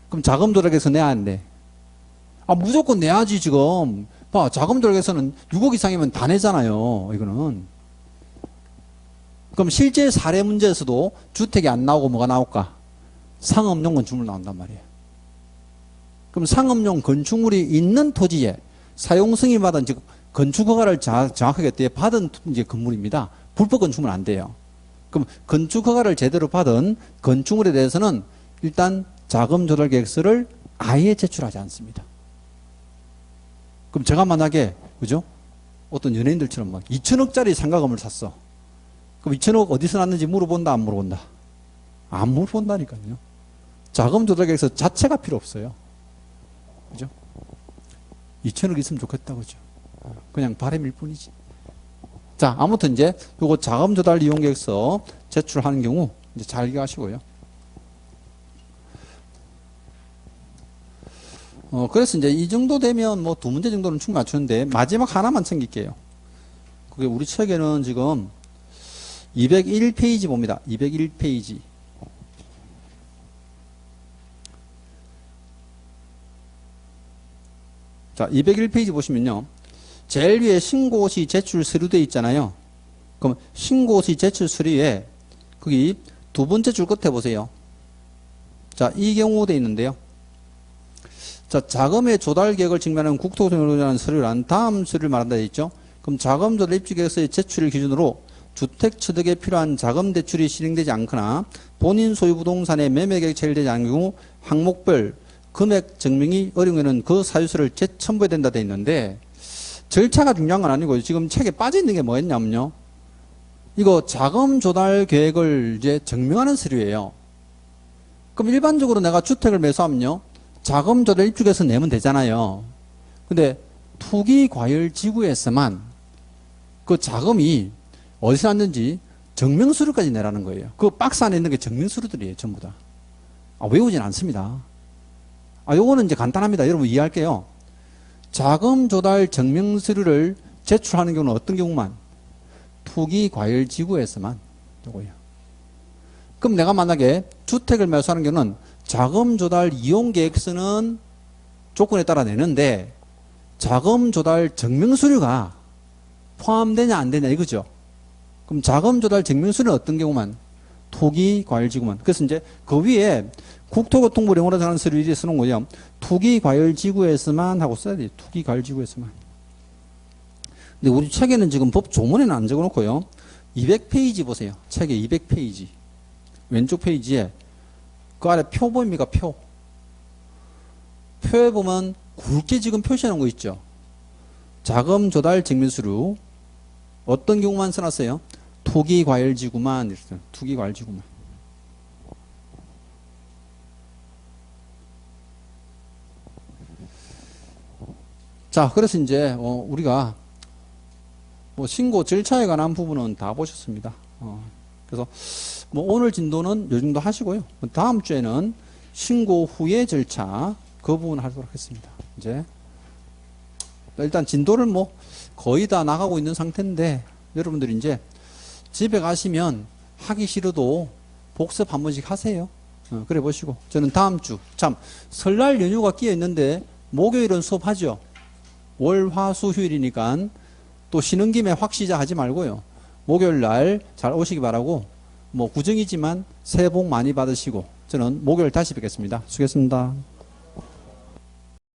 그럼 자금 조달 계획서 내야 하는데, 무조건 내야지 지금. 봐, 자금 조달 계획서는 6억 이상이면 다 내잖아요. 이거는. 그럼 실제 사례 문제에서도 주택이 안 나오고 뭐가 나올까? 상업용 건축물 나온단 말이에요. 그럼 상업용 건축물이 있는 토지에 사용 승인 받은 즉 건축 허가를 정확하게 받은 이제 건물입니다. 불법 건축물 안 돼요. 그럼 건축 허가를 제대로 받은 건축물에 대해서는 일단 자금 조달 계획서를 아예 제출하지 않습니다. 그럼 제가 만약에 그죠? 어떤 연예인들처럼 막 2천억짜리 상가 건물 샀어. 그럼 2천억 어디서 났는지 물어본다, 안 물어본다? 안 물어본다니까요. 자금 조달 계획서 자체가 필요 없어요. 그죠? 2천억 있으면 좋겠다, 그죠? 그냥 바람일 뿐이지. 자, 아무튼 이제 요거 자금 조달 이용 계획서 제출하는 경우 이제 잘 기억하시고요. 그래서 이제 이 정도 되면 뭐 두 문제 정도는 충분히 맞추는데 마지막 하나만 챙길게요. 그게 우리 책에는 지금 201페이지 봅니다. 201페이지. 자, 201페이지 보시면요. 제일 위에 신고시 제출 서류돼 있잖아요. 그럼 신고시 제출 서류에 거기 두 번째 줄 끝에 보세요. 자, 이 경우 돼 있는데요. 자, 자금의 조달 계획을 증명하는 국토교통이라는 서류란 다음 서류를 말한다 돼 있죠. 그럼 자금 조달 입주 계획서의 제출을 기준으로 주택 취득에 필요한 자금 대출이 실행되지 않거나 본인 소유 부동산의 매매 계획 체결되지 않은 경우 항목별 금액 증명이 어려운 경우는 그 사유서를 재첨부해야 된다 돼 있는데 절차가 중요한 건 아니고 지금 책에 빠져 있는 게 뭐였냐면요. 이거 자금 조달 계획을 이제 증명하는 서류예요. 그럼 일반적으로 내가 주택을 매수하면요. 자금 조달 입주계획서 내면 되잖아요. 근데 투기과열지구에서만 그 자금이 어디서 났는지 증명서류까지 내라는 거예요. 그 박스 안에 있는 게 증명서류들이에요. 전부 다. 외우진 않습니다. 요거는 이제 간단합니다. 여러분 이해할게요. 자금 조달 증명서류를 제출하는 경우는 어떤 경우만? 투기과열지구에서만. 요거예요. 그럼 내가 만약에 주택을 매수하는 경우는 자금 조달 이용 계획서는 조건에 따라 내는데 자금 조달 증명서류가 포함되냐 안 되냐 이거죠. 그럼 자금 조달 증명서류는 어떤 경우만? 투기과열지구만. 그래서 이제 그 위에 국토교통부 영어로 정하는 서류 이제 쓰는 거예요. 투기과열지구에서만 하고 써야 돼요. 투기과열지구에서만. 근데 우리 책에는 지금 법 조문에는 안 적어놓고요. 200페이지 보세요. 책에 200페이지. 왼쪽 페이지에 그 아래 표 보입니까? 표. 표에 보면 굵게 지금 표시해 놓은 거 있죠. 자금 조달 증명서류 어떤 경우만 써놨어요? 투기과열지구만 이랬어요. 투기과열지구만. 자, 그래서 이제 우리가 뭐 신고 절차에 관한 부분은 다 보셨습니다. 그래서 뭐 오늘 진도는 요 정도 하시고요. 다음 주에는 신고 후의 절차 그 부분 하도록 하겠습니다. 이제 일단 진도를 뭐 거의 다 나가고 있는 상태인데 여러분들이 이제 집에 가시면 하기 싫어도 복습 한 번씩 하세요. 그래 보시고 저는 다음 주 참 설날 연휴가 끼어 있는데 목요일은 수업하죠. 월, 화, 수, 휴일이니까 또 쉬는 김에 확 시작하지 말고요. 목요일 날 잘 오시기 바라고 뭐 구정이지만 새해 복 많이 받으시고 저는 목요일 다시 뵙겠습니다. 수고했습니다.